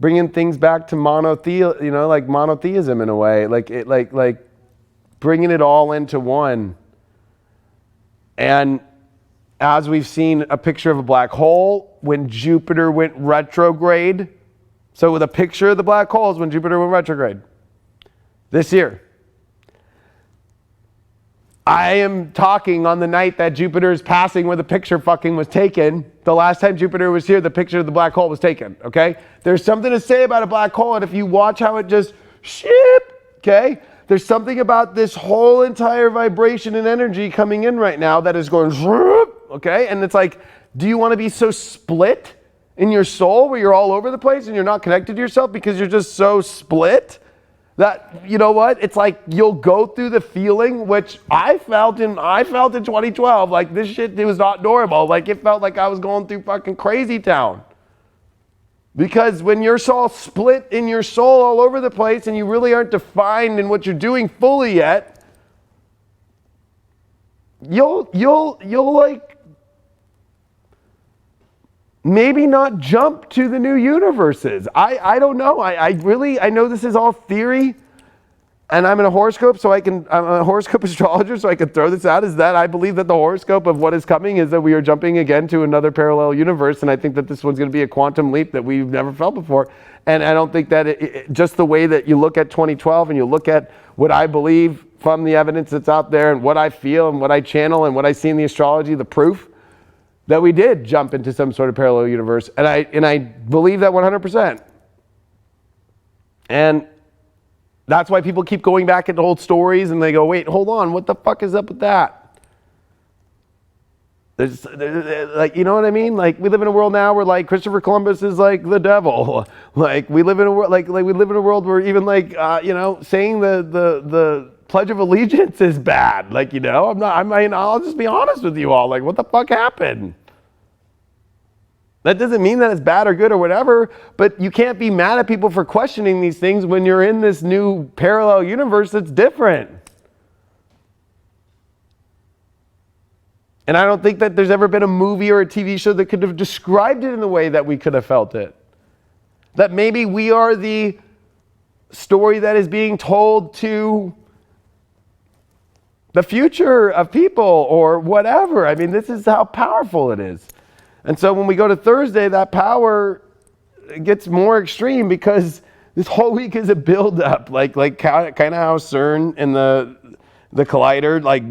bringing things back to like monotheism in a way, like bringing it all into one. And as we've seen a picture of a black hole when Jupiter went retrograde. So with a picture of the black holes when Jupiter went retrograde this year. I am talking on the night that Jupiter is passing where the picture fucking was taken. The last time Jupiter was here, the picture of the black hole was taken, okay? There's something to say about a black hole, and if you watch how it just okay? There's something about this whole entire vibration and energy coming in right now that is going, okay? And it's like, do you want to be so split in your soul where you're all over the place and you're not connected to yourself because you're just so split? That, you know what? It's like you'll go through the feeling, which I felt in 2012. Like, this shit, it was not normal. Like, it felt like I was going through fucking crazy town. Because when you're all split in your soul all over the place and you really aren't defined in what you're doing fully yet, you'll like maybe not jump to the new universes. I don't know. I know this is all theory, and I'm a horoscope astrologer, so I can throw this out, is that I believe that the horoscope of what is coming is that we are jumping again to another parallel universe, and I think that this one's going to be a quantum leap that we've never felt before. And I don't think that just the way that you look at 2012 and you look at what I believe from the evidence that's out there and what I feel and what I channel and what I see in the astrology, the proof that we did jump into some sort of parallel universe. And I believe that 100%. And that's why people keep going back into old stories and they go, wait, hold on, what the fuck is up with that? There's like, you know what I mean? Like, we live in a world now where like Christopher Columbus is like the devil. Like, we live in a world, like we live in a world where even like, saying the Pledge of Allegiance is bad. Like, I'll just be honest with you all. Like, what the fuck happened? That doesn't mean that it's bad or good or whatever, but you can't be mad at people for questioning these things when you're in this new parallel universe that's different. And I don't think that there's ever been a movie or a TV show that could have described it in the way that we could have felt it. That maybe we are the story that is being told to the future of people or whatever. I mean, this is how powerful it is. And so when we go to Thursday, that power gets more extreme because this whole week is a build-up, like kind of how CERN and the collider, like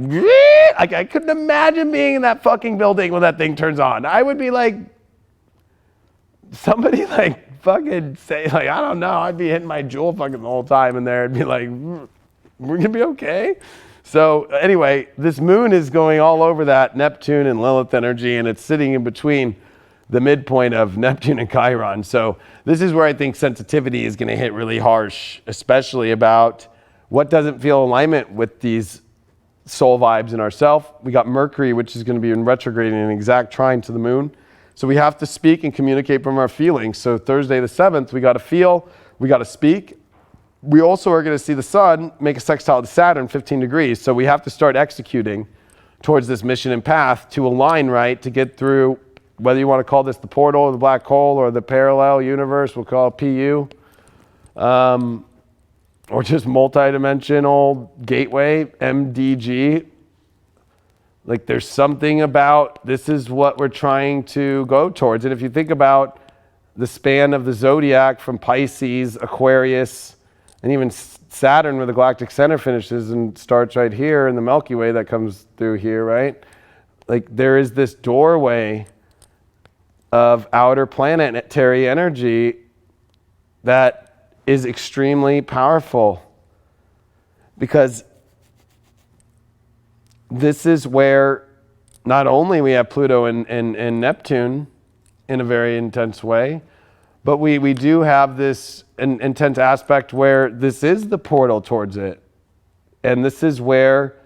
I couldn't imagine being in that fucking building when that thing turns on. I would be like, somebody like fucking say, like, I don't know, I'd be hitting my jewel fucking the whole time in there and be like, we're gonna be okay. So anyway, this moon is going all over that Neptune and Lilith energy, and it's sitting in between the midpoint of Neptune and Chiron. So this is where I think sensitivity is going to hit really harsh, especially about what doesn't feel in alignment with these soul vibes in ourself. We got Mercury, which is going to be in retrograde in an exact trine to the moon. So we have to speak and communicate from our feelings. So Thursday the 7th, we got to feel, we got to speak. We also are going to see the sun make a sextile to Saturn, 15 degrees. So we have to start executing towards this mission and path to align right, to get through, whether you want to call this the portal or the black hole or the parallel universe, we'll call it PU, or just multidimensional gateway, MDG. Like there's something about this is what we're trying to go towards. And if you think about the span of the zodiac from Pisces, Aquarius, and even Saturn, where the galactic center finishes and starts right here in the Milky Way that comes through here, right? Like there is this doorway of outer planetary energy that is extremely powerful, because this is where not only we have Pluto and Neptune in a very intense way, but we do have this intense aspect where this is the portal towards it. And this is where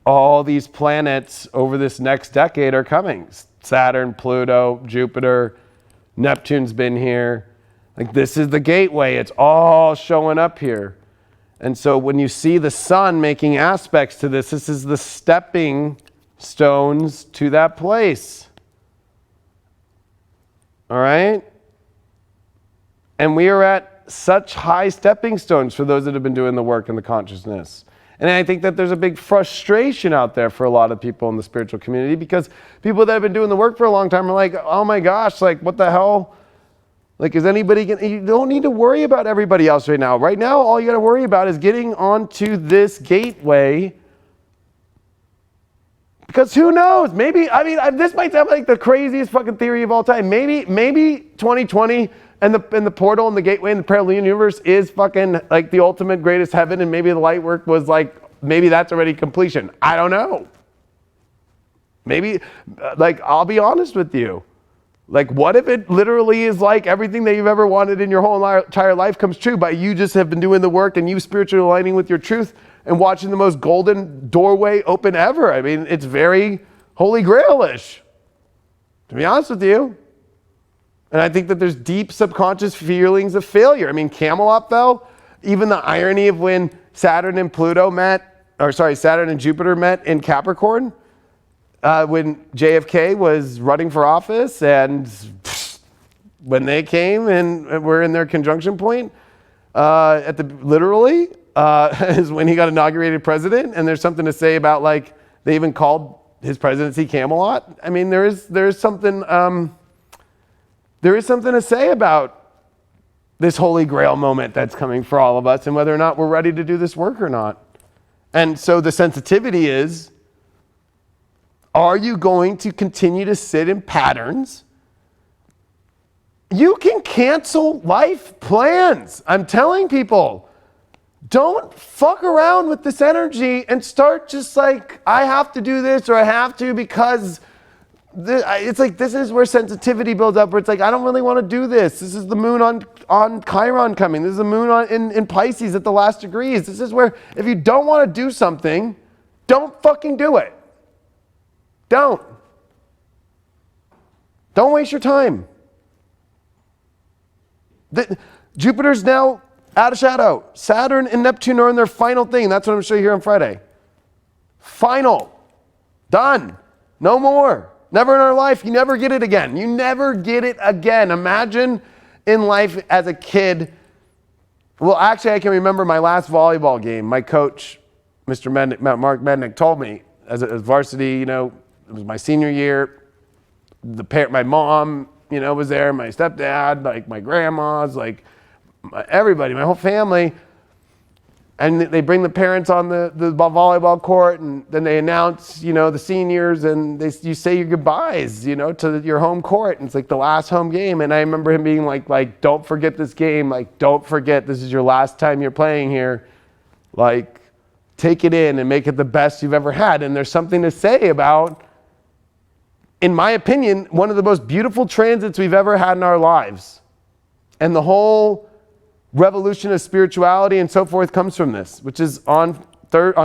all these planets over this next decade are coming. Saturn, Pluto, Jupiter, Neptune's been here. Like this is the gateway. It's all showing up here. And so when you see the sun making aspects to this, this is the stepping stones to that place. All right? And we are at such high stepping stones for those that have been doing the work in the consciousness. And I think that there's a big frustration out there for a lot of people in the spiritual community, because people that have been doing the work for a long time are like, oh my gosh, like what the hell? Like, is anybody you don't need to worry about everybody else right now. Right now, all you got to worry about is getting onto this gateway. Because who knows? Maybe, I mean, this might sound like the craziest fucking theory of all time. Maybe 2020 and the portal and the gateway and the parallel universe is fucking like the ultimate greatest heaven, and maybe the light work was like, maybe that's already completion. I don't know. Maybe, like, I'll be honest with you. Like, what if it literally is like everything that you've ever wanted in your whole entire life comes true, but you just have been doing the work and you spiritually aligning with your truth and watching the most golden doorway open ever? I mean, it's very Holy Grail-ish, to be honest with you. And I think that there's deep subconscious feelings of failure. I mean, Camelot fell. Even the irony of when Saturn and Saturn and Jupiter met in Capricorn, when JFK was running for office, and when they came and were in their conjunction point, literally is when he got inaugurated president. And there's something to say about, like, they even called his presidency Camelot. I mean, there is something to say about this Holy Grail moment that's coming for all of us, and whether or not we're ready to do this work or not. And so the sensitivity is, are you going to continue to sit in patterns? You can cancel life plans. I'm telling people, don't fuck around with this energy and start just like, I have to do this, or I have to because it's like, this is where sensitivity builds up, where it's like, I don't really want to do this. This is the moon on Chiron coming. This is the moon in Pisces at the last degrees. This is where, if you don't want to do something, don't fucking do it. Don't waste your time. Jupiter's now out of shadow. Saturn and Neptune are in their final thing. That's what I'm going to show you here on Friday. Final. Done. No more. Never in our life. You never get it again. You never get it again. Imagine in life as a kid. Well, actually, I can remember my last volleyball game. My coach, Mr. Mark Mednick, told me as varsity, it was my senior year. My mom, was there. My stepdad, like my grandmas, like everybody, my whole family. And they bring the parents on the volleyball court, and then they announce, the seniors, and you say your goodbyes, to your home court. And it's like the last home game. And I remember him being like, don't forget this game. Like, don't forget, this is your last time you're playing here. Like, take it in and make it the best you've ever had. And there's something to say about, in my opinion, one of the most beautiful transits we've ever had in our lives. And the whole revolution of spirituality and so forth comes from this, which is on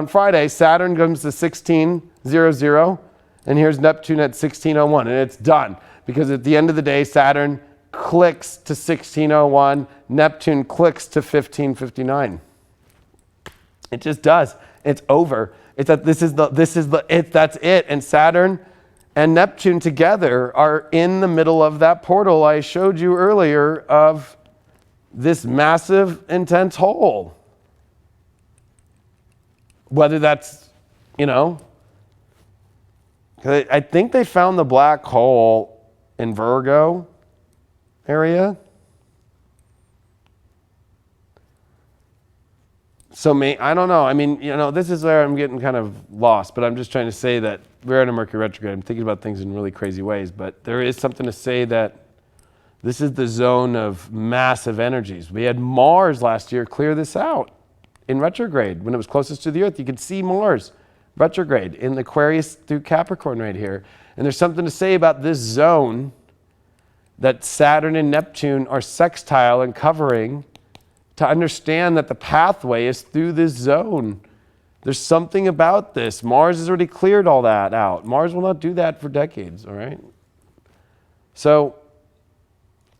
Friday, Saturn comes to 1600, and here's Neptune at 1601, and it's done. Because at the end of the day, Saturn clicks to 1601, Neptune clicks to 1559. It just does. It's over. That's it. And Saturn and Neptune together are in the middle of that portal I showed you earlier of this massive, intense hole. Whether that's, I think they found the black hole in Virgo area. So I don't know. I mean, this is where I'm getting kind of lost, but I'm just trying to say that we're in a Mercury retrograde. I'm thinking about things in really crazy ways, but there is something to say that this is the zone of massive energies. We had Mars last year clear this out in retrograde. When it was closest to the Earth, you could see Mars retrograde in Aquarius through Capricorn right here. And there's something to say about this zone that Saturn and Neptune are sextile and covering, to understand that the pathway is through this zone. There's something about this. Mars has already cleared all that out. Mars will not do that for decades, all right? So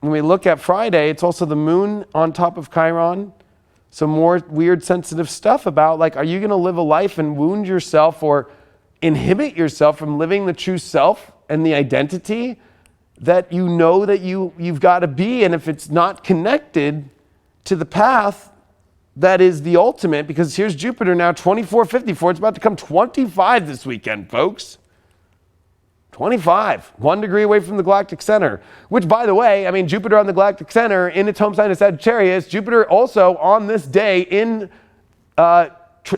when we look at Friday, it's also the moon on top of Chiron. Some more weird, sensitive stuff about, like, are you going to live a life and wound yourself or inhibit yourself from living the true self and the identity that that you've got to be? And if it's not connected to the path that is the ultimate, because here's Jupiter now, 2454. It's about to come 25 this weekend, folks. 25, 1 degree away from the galactic center, which, by the way, Jupiter on the galactic center in its home sign of Sagittarius, Jupiter also on this day in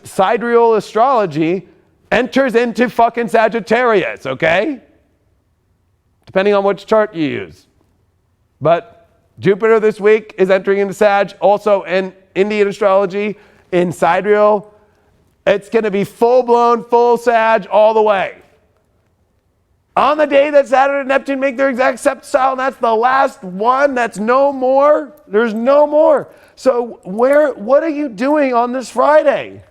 sidereal astrology enters into fucking Sagittarius, okay? Depending on which chart you use. But Jupiter this week is entering into Sag, also in Indian astrology, in sidereal. It's going to be full-blown, full Sag all the way. On the day that Saturn and Neptune make their exact sextile, and that's the last one, that's no more. There's no more. So what are you doing on this Friday?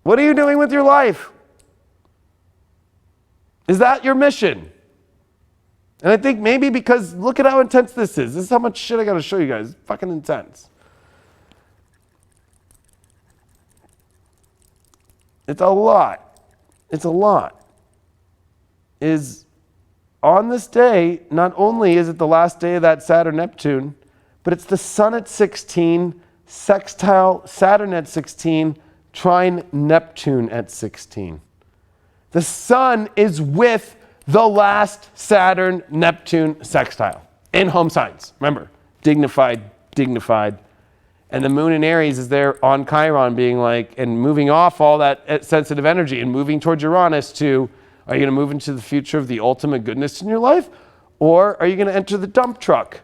What are you doing with your life? Is that your mission? And I think maybe because look at how intense this is. This is how much shit I got to show you guys. It's fucking intense. It's a lot. It's a lot. Is on this day, not only is it the last day of that Saturn-Neptune, but it's the Sun at 16, sextile Saturn at 16, trine Neptune at 16. The Sun is with the last Saturn-Neptune sextile in home signs. Remember, dignified. And the moon in Aries is there on Chiron being like, and moving off all that sensitive energy and moving towards Uranus to, are you going to move into the future of the ultimate goodness in your life? Or are you going to enter the dump truck?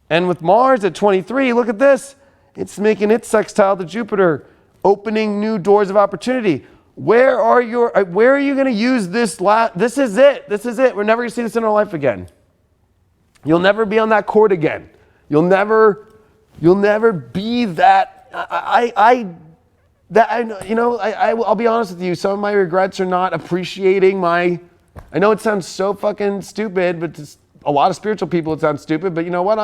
And with Mars at 23, look at this. It's making its sextile to Jupiter, opening new doors of opportunity. Where are you going to use this? This is it. We're never going to see this in our life again. You'll never be on that court again. You'll never be that. I'll be honest with you. Some of my regrets are not appreciating I know it sounds so fucking stupid, but a lot of spiritual people, it sounds stupid, but you know what?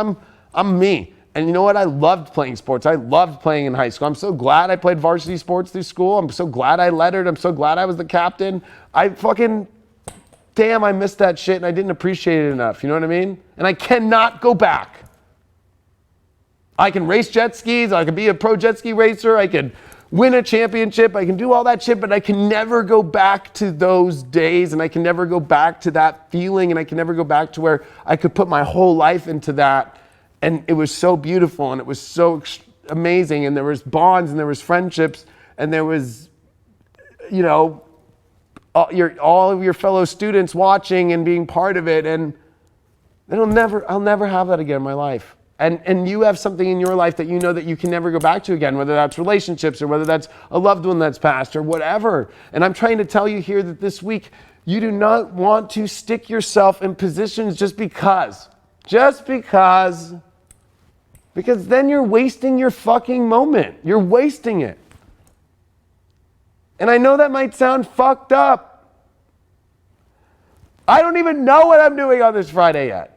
I'm me. And you know what? I loved playing sports. I loved playing in high school. I'm so glad I played varsity sports through school. I'm so glad I lettered. I'm so glad I was the captain. Damn, I missed that shit and I didn't appreciate it enough. You know what I mean? And I cannot go back. I can race jet skis. I can be a pro jet ski racer. I can win a championship. I can do all that shit, but I can never go back to those days, and I can never go back to that feeling, and I can never go back to where I could put my whole life into that. And it was so beautiful, and it was so amazing, and there was bonds, and there was friendships, and there was, you know, all of your fellow students watching and being part of it, and I'll never have that again in my life. And you have something in your life that you know that you can never go back to again, whether that's relationships or whether that's a loved one that's passed or whatever. And I'm trying to tell you here that this week, you do not want to stick yourself in positions just because then you're wasting your fucking moment. You're wasting it. And I know that might sound fucked up. I don't even know what I'm doing on this Friday yet.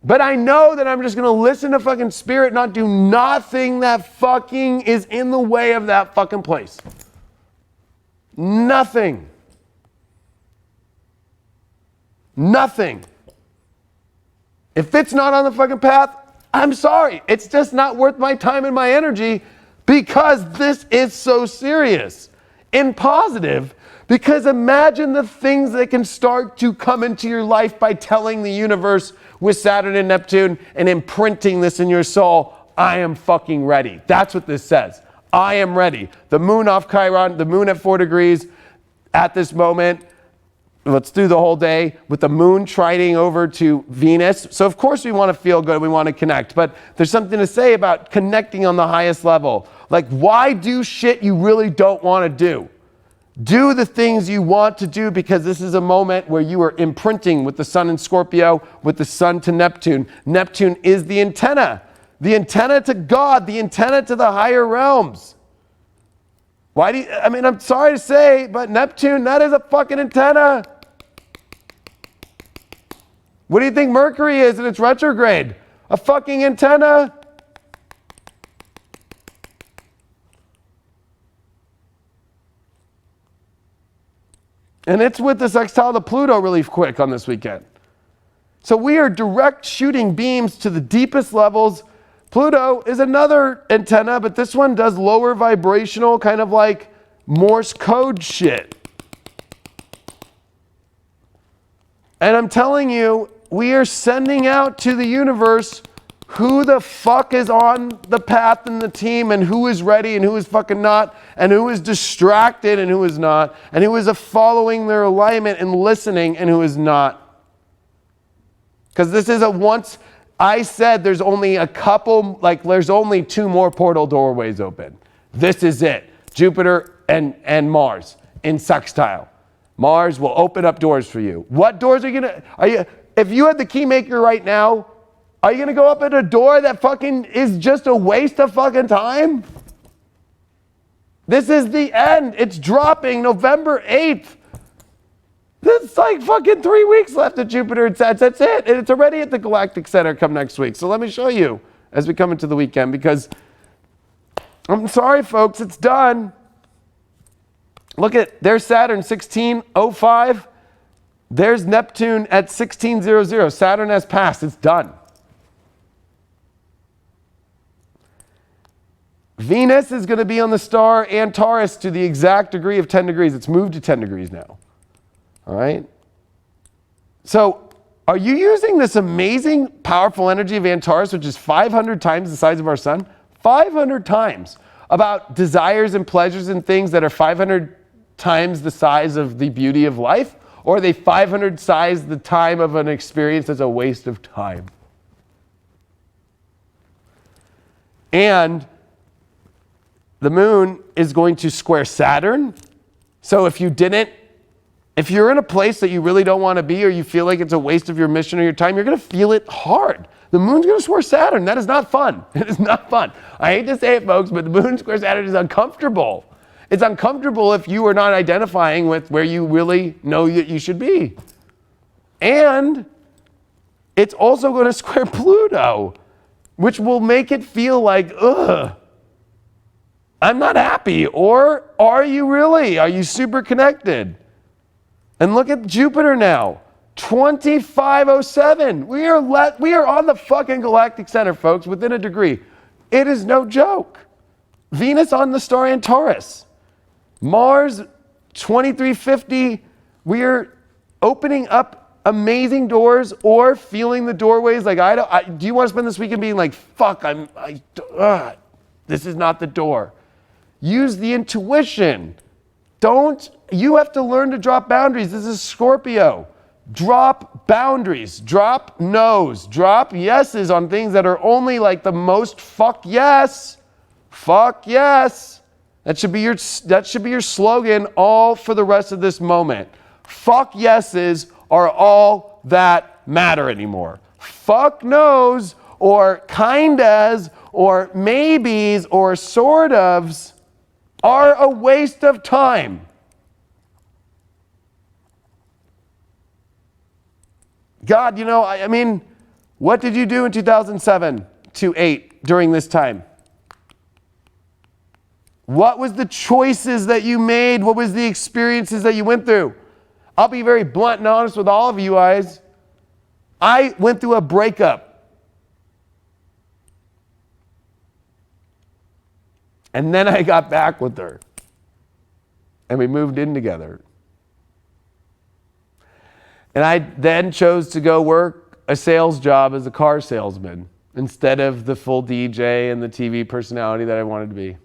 But I know that I'm just going to listen to fucking spirit, not do nothing that fucking is in the way of that fucking place. Nothing. Nothing. If it's not on the fucking path, I'm sorry. It's just not worth my time and my energy because this is so serious. In positive, because imagine the things that can start to come into your life by telling the universe with Saturn and Neptune and imprinting this in your soul, I am fucking ready. That's what this says. I am ready. The moon off Chiron, the moon at 4 degrees at this moment. Let's do the whole day with the moon trining over to Venus. So of course we want to feel good, we want to connect, but there's something to say about connecting on the highest level. Like, why do shit you really don't want to do? Do the things you want to do because this is a moment where you are imprinting with the sun in Scorpio, with the sun to Neptune. Neptune is the antenna to God, the antenna to the higher realms. I'm sorry to say, but Neptune, that is a fucking antenna. What do you think Mercury is in its retrograde? A fucking antenna. And it's with the sextile to Pluto really quick on this weekend. So we are direct shooting beams to the deepest levels. Pluto is another antenna, but this one does lower vibrational, kind of like Morse code shit. And I'm telling you, we are sending out to the universe who the fuck is on the path and the team and who is ready and who is fucking not and who is distracted and who is not and who is following their alignment and listening and who is not. Because this is once I said there's only a couple, there's only 2 more portal doorways open. This is it. Jupiter and Mars in sextile. Mars will open up doors for you. What doors are you if you had the key maker right now, are you going to go up at a door that fucking is just a waste of fucking time? This is the end. It's dropping November 8th. There's like fucking 3 weeks left at Jupiter and Saturn. That's it. And it's already at the Galactic Center come next week. So let me show you as we come into the weekend because I'm sorry, folks, it's done. Look there's Saturn 1605. There's Neptune at 1600. Saturn has passed. It's done. Venus is going to be on the star and Taurus to the exact degree of 10 degrees. It's moved to 10 degrees now. All right? So are you using this amazing, powerful energy of Antares, which is 500 times the size of our sun? 500 times. About desires and pleasures and things that are 500 times the size of the beauty of life? Or are they 500 size the time of an experience that's a waste of time? And the moon is going to square Saturn. So if you're in a place that you really don't want to be or you feel like it's a waste of your mission or your time, you're going to feel it hard. The moon's going to square Saturn. That is not fun. It is not fun. I hate to say it, folks, but the moon square Saturn is uncomfortable. It's uncomfortable if you are not identifying with where you really know that you should be. And it's also going to square Pluto, which will make it feel like, ugh, I'm not happy. Or are you really? Are you super connected? And look at Jupiter now, 2507. We are on the fucking galactic center, folks, within a degree. It is no joke. Venus on the star in Taurus. Mars, 2350. We're opening up amazing doors or feeling the doorways like do you want to spend this weekend being like, fuck, this is not the door. Use the intuition. You have to learn to drop boundaries. This is Scorpio. Drop boundaries, drop no's, drop yeses on things that are only like the most fuck yes. Fuck yes. That should be your slogan all for the rest of this moment. Fuck yeses are all that matter anymore. Fuck no's or kindas or maybes or sort ofs are a waste of time. God, I mean, what did you do in 2007 to 8 during this time? What was the choices that you made? What was the experiences that you went through? I'll be very blunt and honest with all of you guys. I went through a breakup. And then I got back with her. And we moved in together. And I then chose to go work a sales job as a car salesman instead of the full DJ and the TV personality that I wanted to be.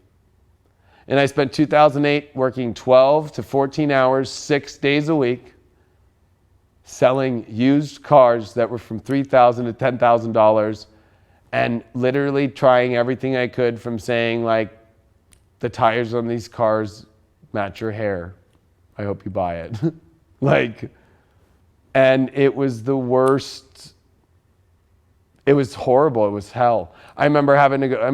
And I spent 2008 working 12 to 14 hours, 6 days a week, selling used cars that were from $3,000 to $10,000 and literally trying everything I could, from saying like, the tires on these cars match your hair. I hope you buy it. And it was the worst. It was horrible. It was hell. I remember having to go,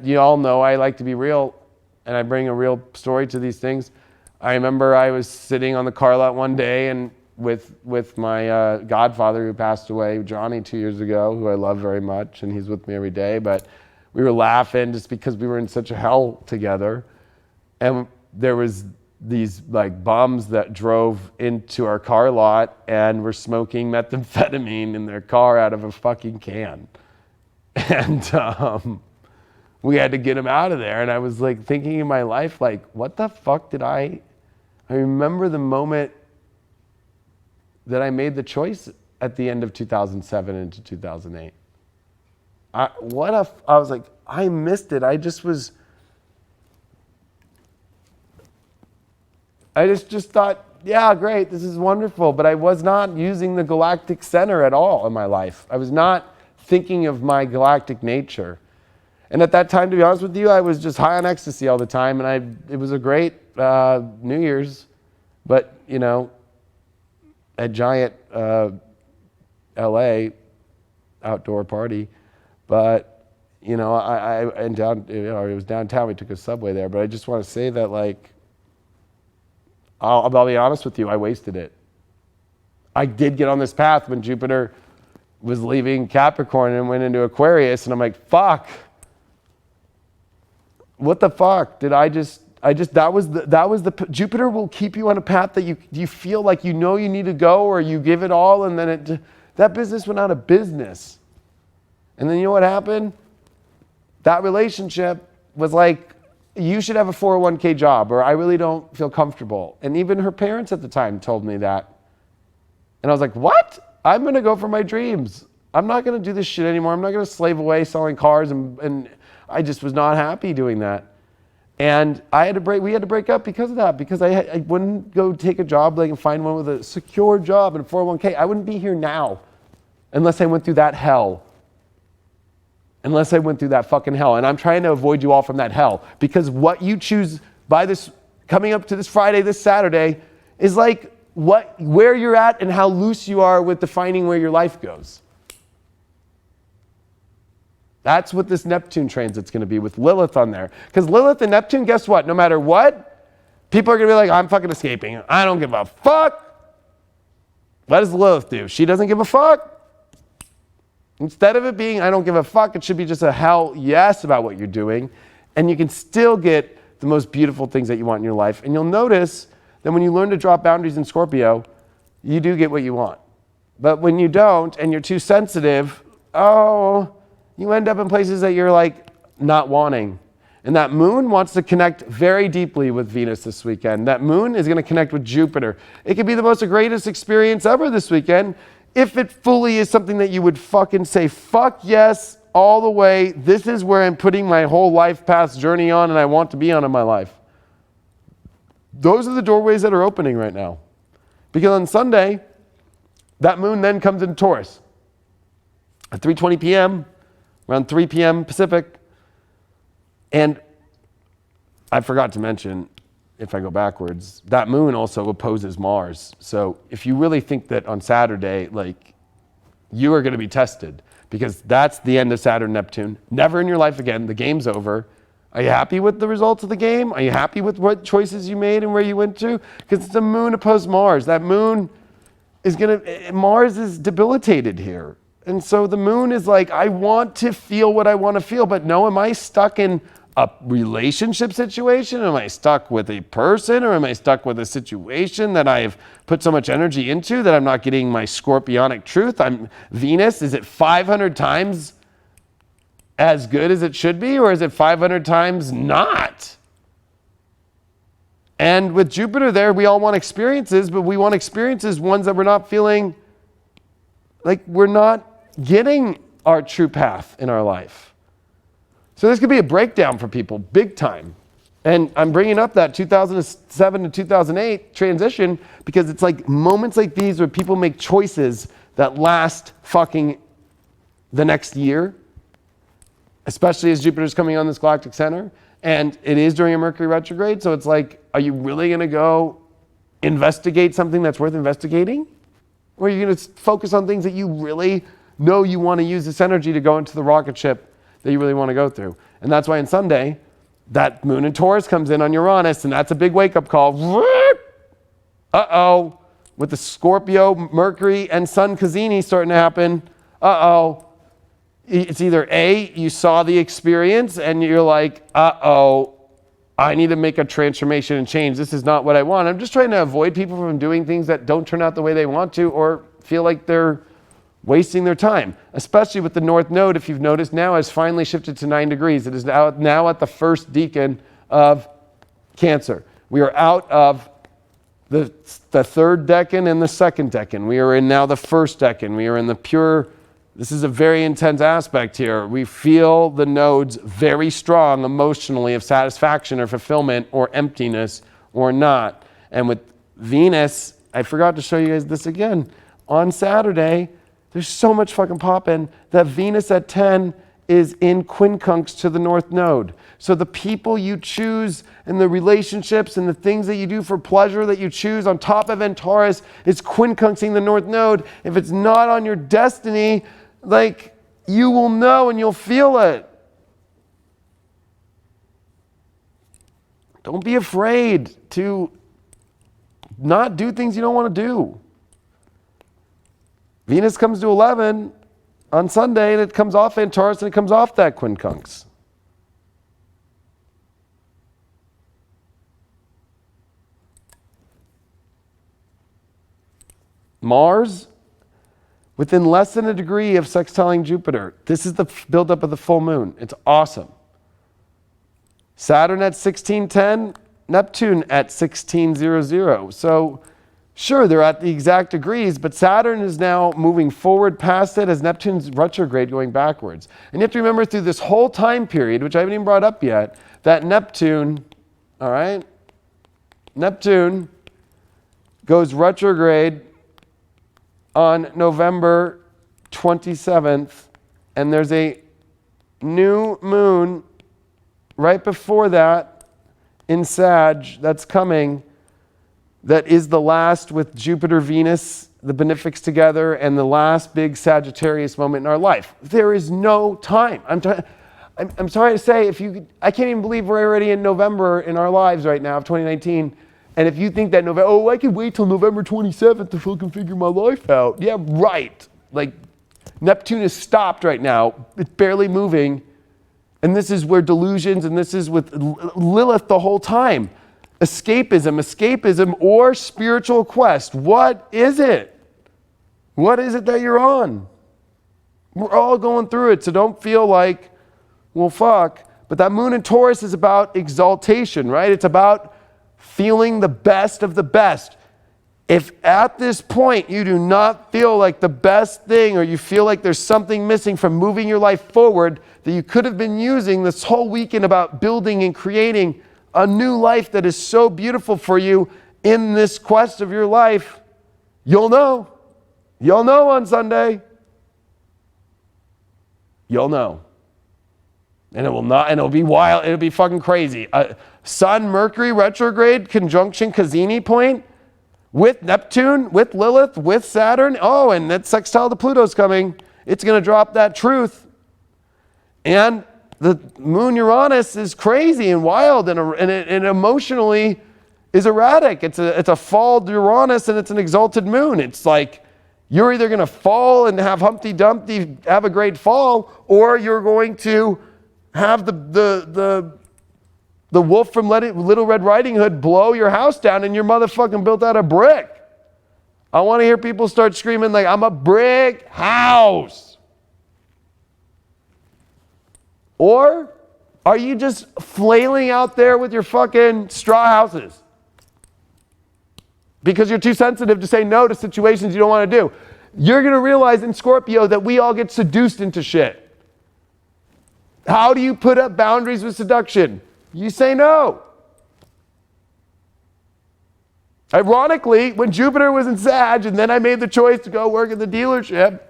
you all know I like to be real, and I bring a real story to these things. I remember I was sitting on the car lot one day and with my godfather who passed away, Johnny, 2 years ago, who I love very much, and he's with me every day, but we were laughing just because we were in such a hell together. And there was these like bums that drove into our car lot and were smoking methamphetamine in their car out of a fucking can. And we had to get them out of there. And I was like thinking in my life, like, what the fuck did I remember the moment that I made the choice at the end of 2007 into 2008. I was like, I missed it. I just thought, yeah, great, this is wonderful. But I was not using the galactic center at all in my life. I was not thinking of my galactic nature. And at that time, to be honest with you, I was just high on ecstasy all the time. And it was a great New Year's, but, a giant LA outdoor party. But, it was downtown. We took a subway there. But I just want to say that, like, I'll be honest with you, I wasted it. I did get on this path when Jupiter was leaving Capricorn and went into Aquarius, and I'm like, fuck. What the fuck? That was the Jupiter will keep you on a path that you feel like you need to go, or you give it all, and then that business went out of business. And then you know what happened? That relationship was like, you should have a 401k job, or I really don't feel comfortable. And even her parents at the time told me that. And I was like, what? I'm going to go for my dreams. I'm not going to do this shit anymore. I'm not going to slave away selling cars. And I just was not happy doing that. And we had to break up because of that, because I wouldn't go take a job and find one with a secure job and a 401k. I wouldn't be here now unless I went through that hell. Unless I went through that fucking hell. And I'm trying to avoid you all from that hell, because what you choose by this coming up to this Friday, this Saturday, is like where you're at and how loose you are with defining where your life goes. That's what this Neptune transit's going to be with Lilith on there. Because Lilith and Neptune, guess what? No matter what, people are going to be like, I'm fucking escaping. I don't give a fuck. What does Lilith do? She doesn't give a fuck. Instead of it being, I don't give a fuck, it should be just a hell yes about what you're doing. And you can still get the most beautiful things that you want in your life. And you'll notice that when you learn to drop boundaries in Scorpio, you do get what you want. But when you don't and you're too sensitive, you end up in places that you're like not wanting. And that moon wants to connect very deeply with Venus this weekend. That moon is going to connect with Jupiter. It could be the most greatest experience ever this weekend if it fully is something that you would fucking say, fuck yes, all the way. This is where I'm putting my whole life path journey on and I want to be on in my life. Those are the doorways that are opening right now. Because on Sunday, that moon then comes into Taurus at 3:20 p.m., around 3 p.m. Pacific. And I forgot to mention, if I go backwards, that moon also opposes Mars. So if you really think that on Saturday, like, you are going to be tested, because that's the end of Saturn, Neptune. Never in your life again. The game's over. Are you happy with the results of the game? Are you happy with what choices you made and where you went to? Because it's the moon opposed Mars. That moon is Mars is debilitated here. And so the moon is like, I want to feel what I want to feel, but no, am I stuck in a relationship situation? Am I stuck with a person, or am I stuck with a situation that I've put so much energy into that I'm not getting my scorpionic truth? Venus, is it 500 times as good as it should be, or is it 500 times not? And with Jupiter there, we all want experiences, but we want experiences, ones that we're not feeling like we're not getting our true path in our life. So this could be a breakdown for people, big time. And I'm bringing up that 2007 to 2008 transition because it's like moments like these where people make choices that last fucking the next year, especially as Jupiter's coming on this galactic center. And it is during a Mercury retrograde. So it's like, are you really going to go investigate something that's worth investigating? Or are you going to focus on things that you really know you want to use this energy to go into the rocket ship that you really want to go through? And that's why on Sunday, that moon in Taurus comes in on Uranus, and that's a big wake-up call. Uh-oh. With the Scorpio, Mercury, and Sun Cazini starting to happen. Uh-oh. It's either A, you saw the experience, and you're like, uh-oh, I need to make a transformation and change. This is not what I want. I'm just trying to avoid people from doing things that don't turn out the way they want to, or feel like they're wasting their time, especially with the North Node, if you've noticed now, has finally shifted to 9 degrees. It is now at the first decan of Cancer. We are out of the third decan and the second decan. We are in now the first decan. We are in the pure, this is a very intense aspect here. We feel the nodes very strong emotionally of satisfaction or fulfillment or emptiness or not. And with Venus, I forgot to show you guys this again. On Saturday, there's so much fucking poppin' that Venus at 10 is in quincunx to the North Node. So the people you choose and the relationships and the things that you do for pleasure that you choose on top of Taurus is quincunxing the North Node. If it's not on your destiny, like, you will know and you'll feel it. Don't be afraid to not do things you don't want to do. Venus comes to 11 on Sunday, and it comes off Taurus, and it comes off that quincunx. Mars, within less than a degree of sextiling Jupiter. This is the buildup of the full moon. It's awesome. Saturn at 1610, Neptune at 1600. So sure, they're at the exact degrees, but Saturn is now moving forward past it as Neptune's retrograde going backwards. And you have to remember through this whole time period, which I haven't even brought up yet, that Neptune, all right, Neptune goes retrograde on November 27th, and there's a new moon right before that in Sag that's coming, that is the last with Jupiter, Venus, the benefics together, and the last big Sagittarius moment in our life. There is no time. I'm sorry to say, I can't even believe we're already in November in our lives right now of 2019. And if you think that I can wait till November 27th to fucking figure my life out. Yeah, right. Like, Neptune is stopped right now. It's barely moving. And this is where delusions, and this is with Lilith the whole time. Escapism, or spiritual quest. What is it? What is it that you're on? We're all going through it, so don't feel like, well, fuck. But that moon in Taurus is about exaltation, right? It's about feeling the best of the best. If at this point you do not feel like the best thing, or you feel like there's something missing from moving your life forward that you could have been using this whole weekend about building and creating a new life that is so beautiful for you in this quest of your life, you'll know. You'll know on Sunday. You'll know. And it'll be wild. It'll be fucking crazy. Sun, Mercury Retrograde, conjunction Cassini point, with Neptune, with Lilith, with Saturn. Oh, and that sextile to Pluto's coming. It's going to drop that truth. And the moon Uranus is crazy and wild, and it emotionally is erratic. It's a fall Uranus, and it's an exalted moon. It's like you're either going to fall and have Humpty Dumpty have a great fall, or you're going to have the wolf from Little Red Riding Hood blow your house down, and you're motherfucking built out of brick. I want to hear people start screaming like, I'm a brick house. Or are you just flailing out there with your fucking straw houses? Because you're too sensitive to say no to situations you don't want to do. You're going to realize in Scorpio that we all get seduced into shit. How do you put up boundaries with seduction? You say no. Ironically, when Jupiter was in Sag and then I made the choice to go work at the dealership,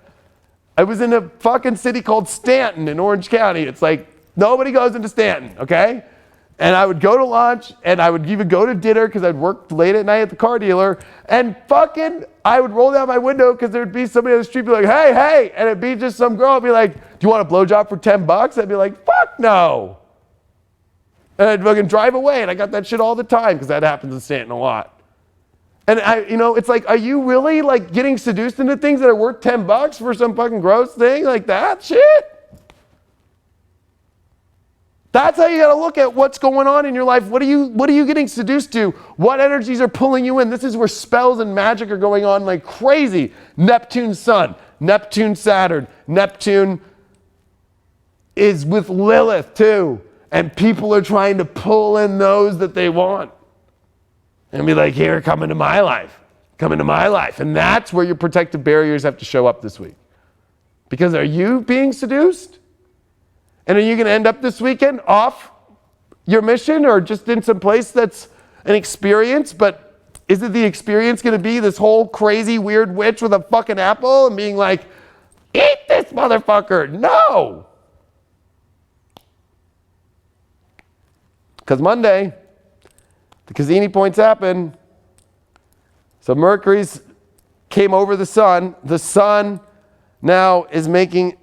I was in a fucking city called Stanton in Orange County. It's like nobody goes into Stanton, okay? And I would go to lunch, and I would even go to dinner because I'd work late at night at the car dealer, and fucking I would roll down my window because there'd be somebody on the street be like, hey, and it'd be just some girl be like, do you want a blowjob for $10? I'd be like, fuck no. And I'd fucking drive away, and I got that shit all the time because that happens in Stanton a lot. And it's like, are you really like getting seduced into things that are worth $10 for some fucking gross thing like that shit? That's how you got to look at what's going on in your life. What are you getting seduced to? What energies are pulling you in? This is where spells and magic are going on like crazy. Neptune Sun, Neptune Saturn, Neptune is with Lilith too. And people are trying to pull in those that they want. And be like, here, come into my life. Come into my life. And that's where your protective barriers have to show up this week. Because are you being seduced? And are you going to end up this weekend off your mission, or just in some place that's an experience? But is it the experience going to be this whole crazy weird witch with a fucking apple and being like, eat this motherfucker? No. Because Monday, the Cassini points happen. So Mercury's came over the sun. The sun now is making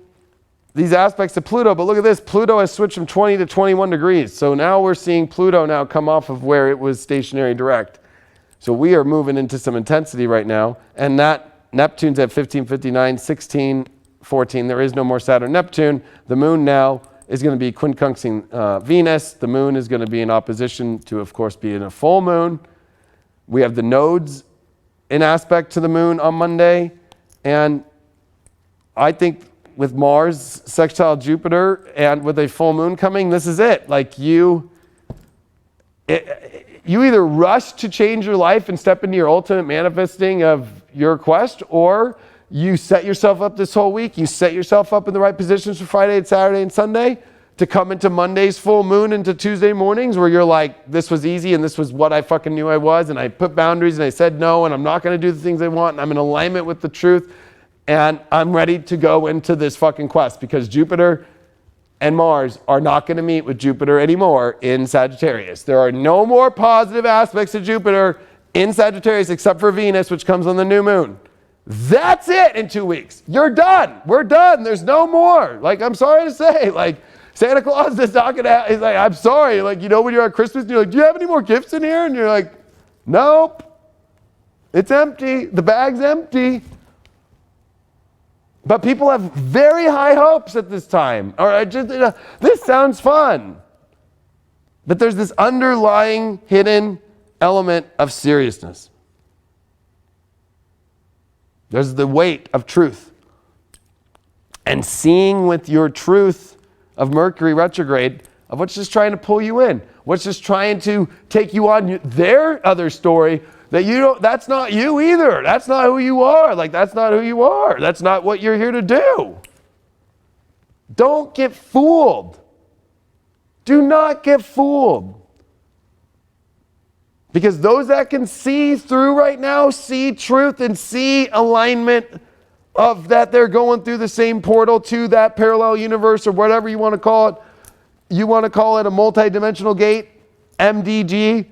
these aspects to Pluto, but look at this. Pluto has switched from 20 to 21 degrees. So now we're seeing Pluto now come off of where it was stationary direct. So we are moving into some intensity right now. And that Neptune's at 1559, 16, 14. There is no more Saturn Neptune. The moon now is going to be quincunxing Venus. The moon is going to be in opposition to, of course, being a full moon. We have the nodes in aspect to the moon on Monday. And I think with Mars sextile Jupiter and with a full moon coming, this is it. Like you either rush to change your life and step into your ultimate manifesting of your quest, or you set yourself up this whole week. You set yourself up in the right positions for Friday and Saturday and Sunday to come into Monday's full moon into Tuesday mornings where you're like, this was easy and this was what I fucking knew I was, and I put boundaries and I said no, and I'm not going to do the things I want, and I'm in alignment with the truth. And I'm ready to go into this fucking quest because Jupiter and Mars are not going to meet with Jupiter anymore in Sagittarius. There are no more positive aspects of Jupiter in Sagittarius except for Venus, which comes on the new moon. That's it in 2 weeks. You're done. We're done. There's no more. Like, I'm sorry to say, like, Santa Claus is not going to, he's like, I'm sorry. Like, you know, when you're at Christmas and you're like, do you have any more gifts in here? And you're like, nope. It's empty. The bag's empty. But people have very high hopes at this time. Or this sounds fun. But there's this underlying hidden element of seriousness. There's the weight of truth. And seeing with your truth of Mercury retrograde, of what's just trying to pull you in, what's just trying to take you on their other story that you don't, that's not you either. That's not who you are. Like, that's not who you are. That's not what you're here to do. Don't get fooled. Do not get fooled. Because those that can see through right now, see truth and see alignment of that they're going through the same portal to that parallel universe or whatever you want to call it. You want to call it a multidimensional gate, MDG.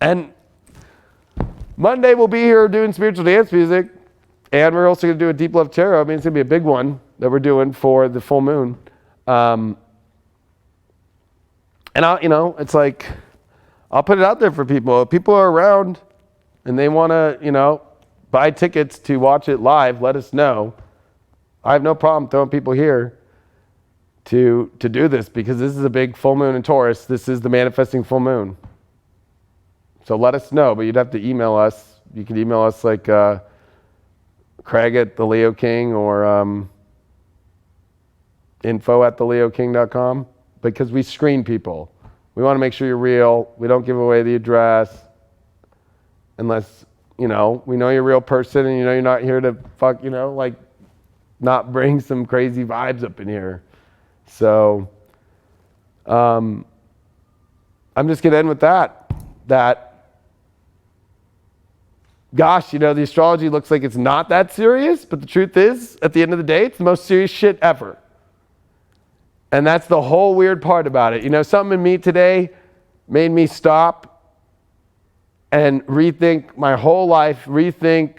And Monday we'll be here doing spiritual dance music. And we're also going to do a Deep Love Tarot. I mean, it's going to be a big one that we're doing for the full moon. And it's like, I'll put it out there for people. If people are around and they want to, buy tickets to watch it live, let us know. I have no problem throwing people here to do this because this is a big full moon in Taurus. This is the manifesting full moon. So let us know, but you'd have to email us. You can email us like Craig at theleoking or info@theleoking.com because we screen people. We want to make sure you're real. We don't give away the address unless, we know you're a real person and you're not here to not bring some crazy vibes up in here. So I'm just going to end with that gosh, the astrology looks like it's not that serious, but the truth is, at the end of the day, it's the most serious shit ever. And that's the whole weird part about it. Something in me today made me stop and rethink my whole life, rethink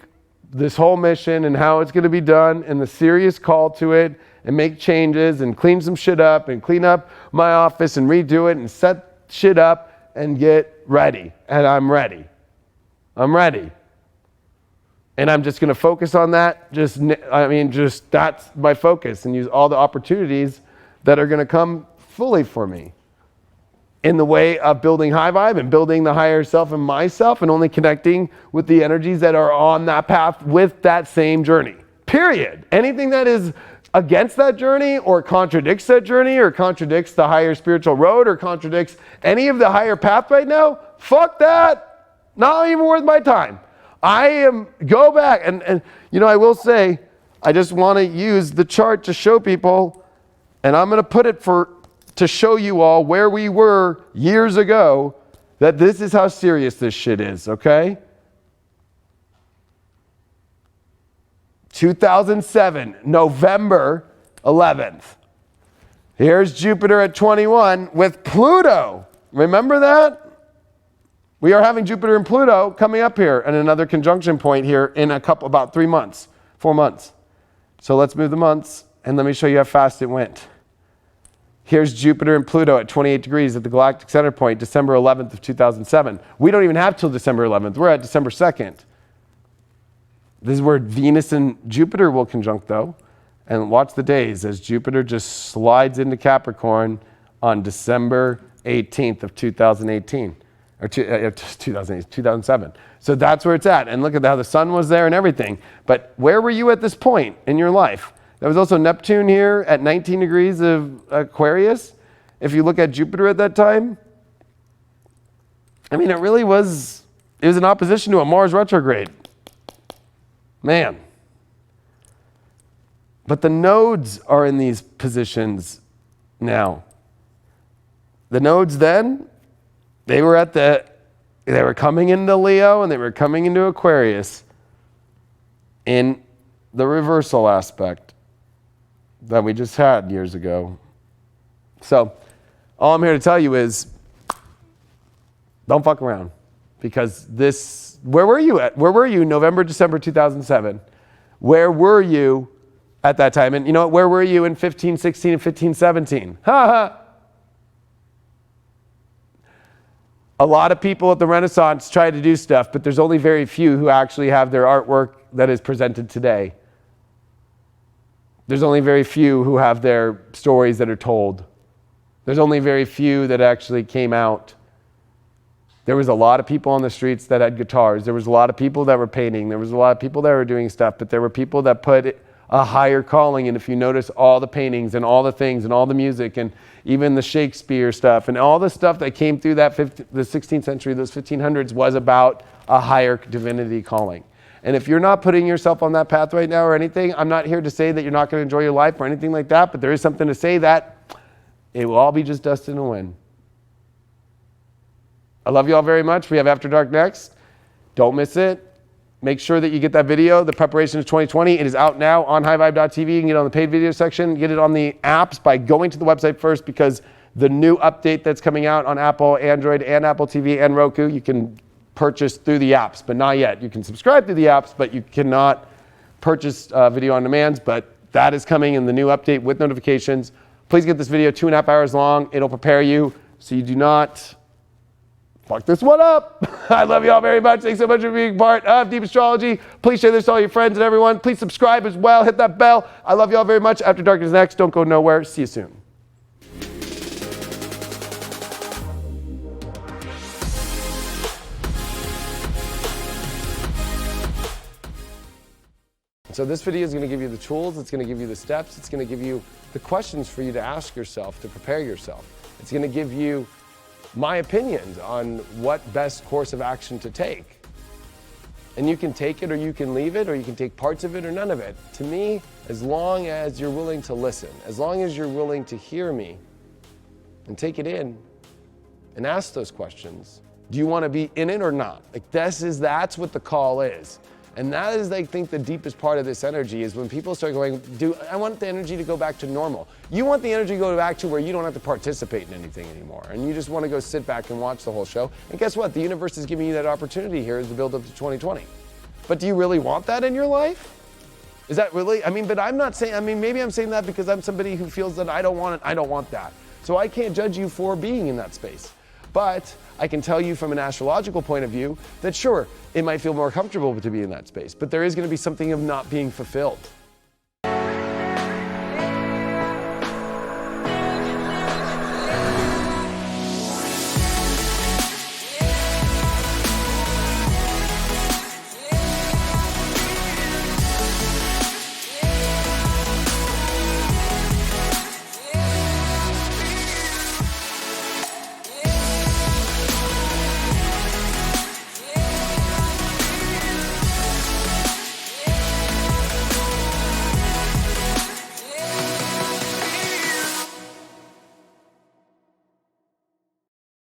this whole mission and how it's going to be done and the serious call to it and make changes and clean some shit up and clean up my office and redo it and set shit up and get ready. And I'm ready. I'm ready. And I'm just going to focus on that. Just that's my focus and use all the opportunities that are going to come fully for me in the way of building high vibe and building the higher self and myself and only connecting with the energies that are on that path with that same journey. Period. Anything that is against that journey or contradicts that journey or contradicts the higher spiritual road or contradicts any of the higher path right now, fuck that. Not even worth my time. Go back and I will say, I just want to use the chart to show people, and I'm going to put it to show you all where we were years ago, that this is how serious this shit is, okay? 2007, November 11th. Here's Jupiter at 21 with Pluto. Remember that? We are having Jupiter and Pluto coming up here and another conjunction point here in about 4 months. So let's move the months and let me show you how fast it went. Here's Jupiter and Pluto at 28 degrees at the galactic center point, December 11th of 2007. We don't even have till December 11th. We're at December 2nd. This is where Venus and Jupiter will conjunct though. And watch the days as Jupiter just slides into Capricorn on December 18th of 2018. Or 2007. So that's where it's at. And look at how the sun was there and everything. But where were you at this point in your life? There was also Neptune here at 19 degrees of Aquarius. If you look at Jupiter at that time, it was in opposition to a Mars retrograde. Man. But the nodes are in these positions now. The nodes then, they were coming into Leo and they were coming into Aquarius in the reversal aspect that we just had years ago. So all I'm here to tell you is don't fuck around because where were you at? Where were you November, December 2007? Where were you at that time. And you know what? Where were you in 1516 and 1517? Ha ha. A lot of people at the Renaissance tried to do stuff, but there's only very few who actually have their artwork that is presented today. There's only very few who have their stories that are told. There's only very few that actually came out. There was a lot of people on the streets that had guitars. There was a lot of people that were painting. There was a lot of people that were doing stuff, but there were people that put a higher calling. And if you notice all the paintings and all the things and all the music and even the Shakespeare stuff and all the stuff that came through the 16th century, those 1500s, was about a higher divinity calling. And if you're not putting yourself on that path right now or anything, I'm not here to say that you're not going to enjoy your life or anything like that, but there is something to say that it will all be just dust in the wind. I love you all very much. We have After Dark next. Don't miss it. Make sure that you get that video, The Preparation of 2020. It is out now on highvibe.tv. You can get it on the paid video section. Get it on the apps by going to the website first, because the new update that's coming out on Apple, Android, and Apple TV and Roku, you can purchase through the apps, but not yet. You can subscribe through the apps, but you cannot purchase video on demand. But that is coming in the new update with notifications. Please get this video 2.5 hours long. It'll prepare you so you do not fuck this one up. I love you all very much. Thanks so much for being part of Deep Astrology. Please share this to all your friends and everyone. Please subscribe as well. Hit that bell. I love you all very much. After Dark is next. Don't go nowhere. See you soon. So this video is going to give you the tools. It's going to give you the steps. It's going to give you the questions for you to ask yourself to prepare yourself. It's going to give you my opinions on what best course of action to take. And you can take it or you can leave it, or you can take parts of it or none of it. To me, as long as you're willing to listen, as long as you're willing to hear me and take it in and ask those questions, do you want to be in it or not? Like that's what the call is. And that is, I think, the deepest part of this energy is when people start going, I want the energy to go back to normal. You want the energy to go back to where you don't have to participate in anything anymore. And you just want to go sit back and watch the whole show. And guess what? The universe is giving you that opportunity here as the build up to 2020. But do you really want that in your life? Is that really? But I'm not saying, maybe I'm saying that because I'm somebody who feels that I don't want it. I don't want that. So I can't judge you for being in that space. But I can tell you from an astrological point of view that sure, it might feel more comfortable to be in that space, but there is going to be something of not being fulfilled.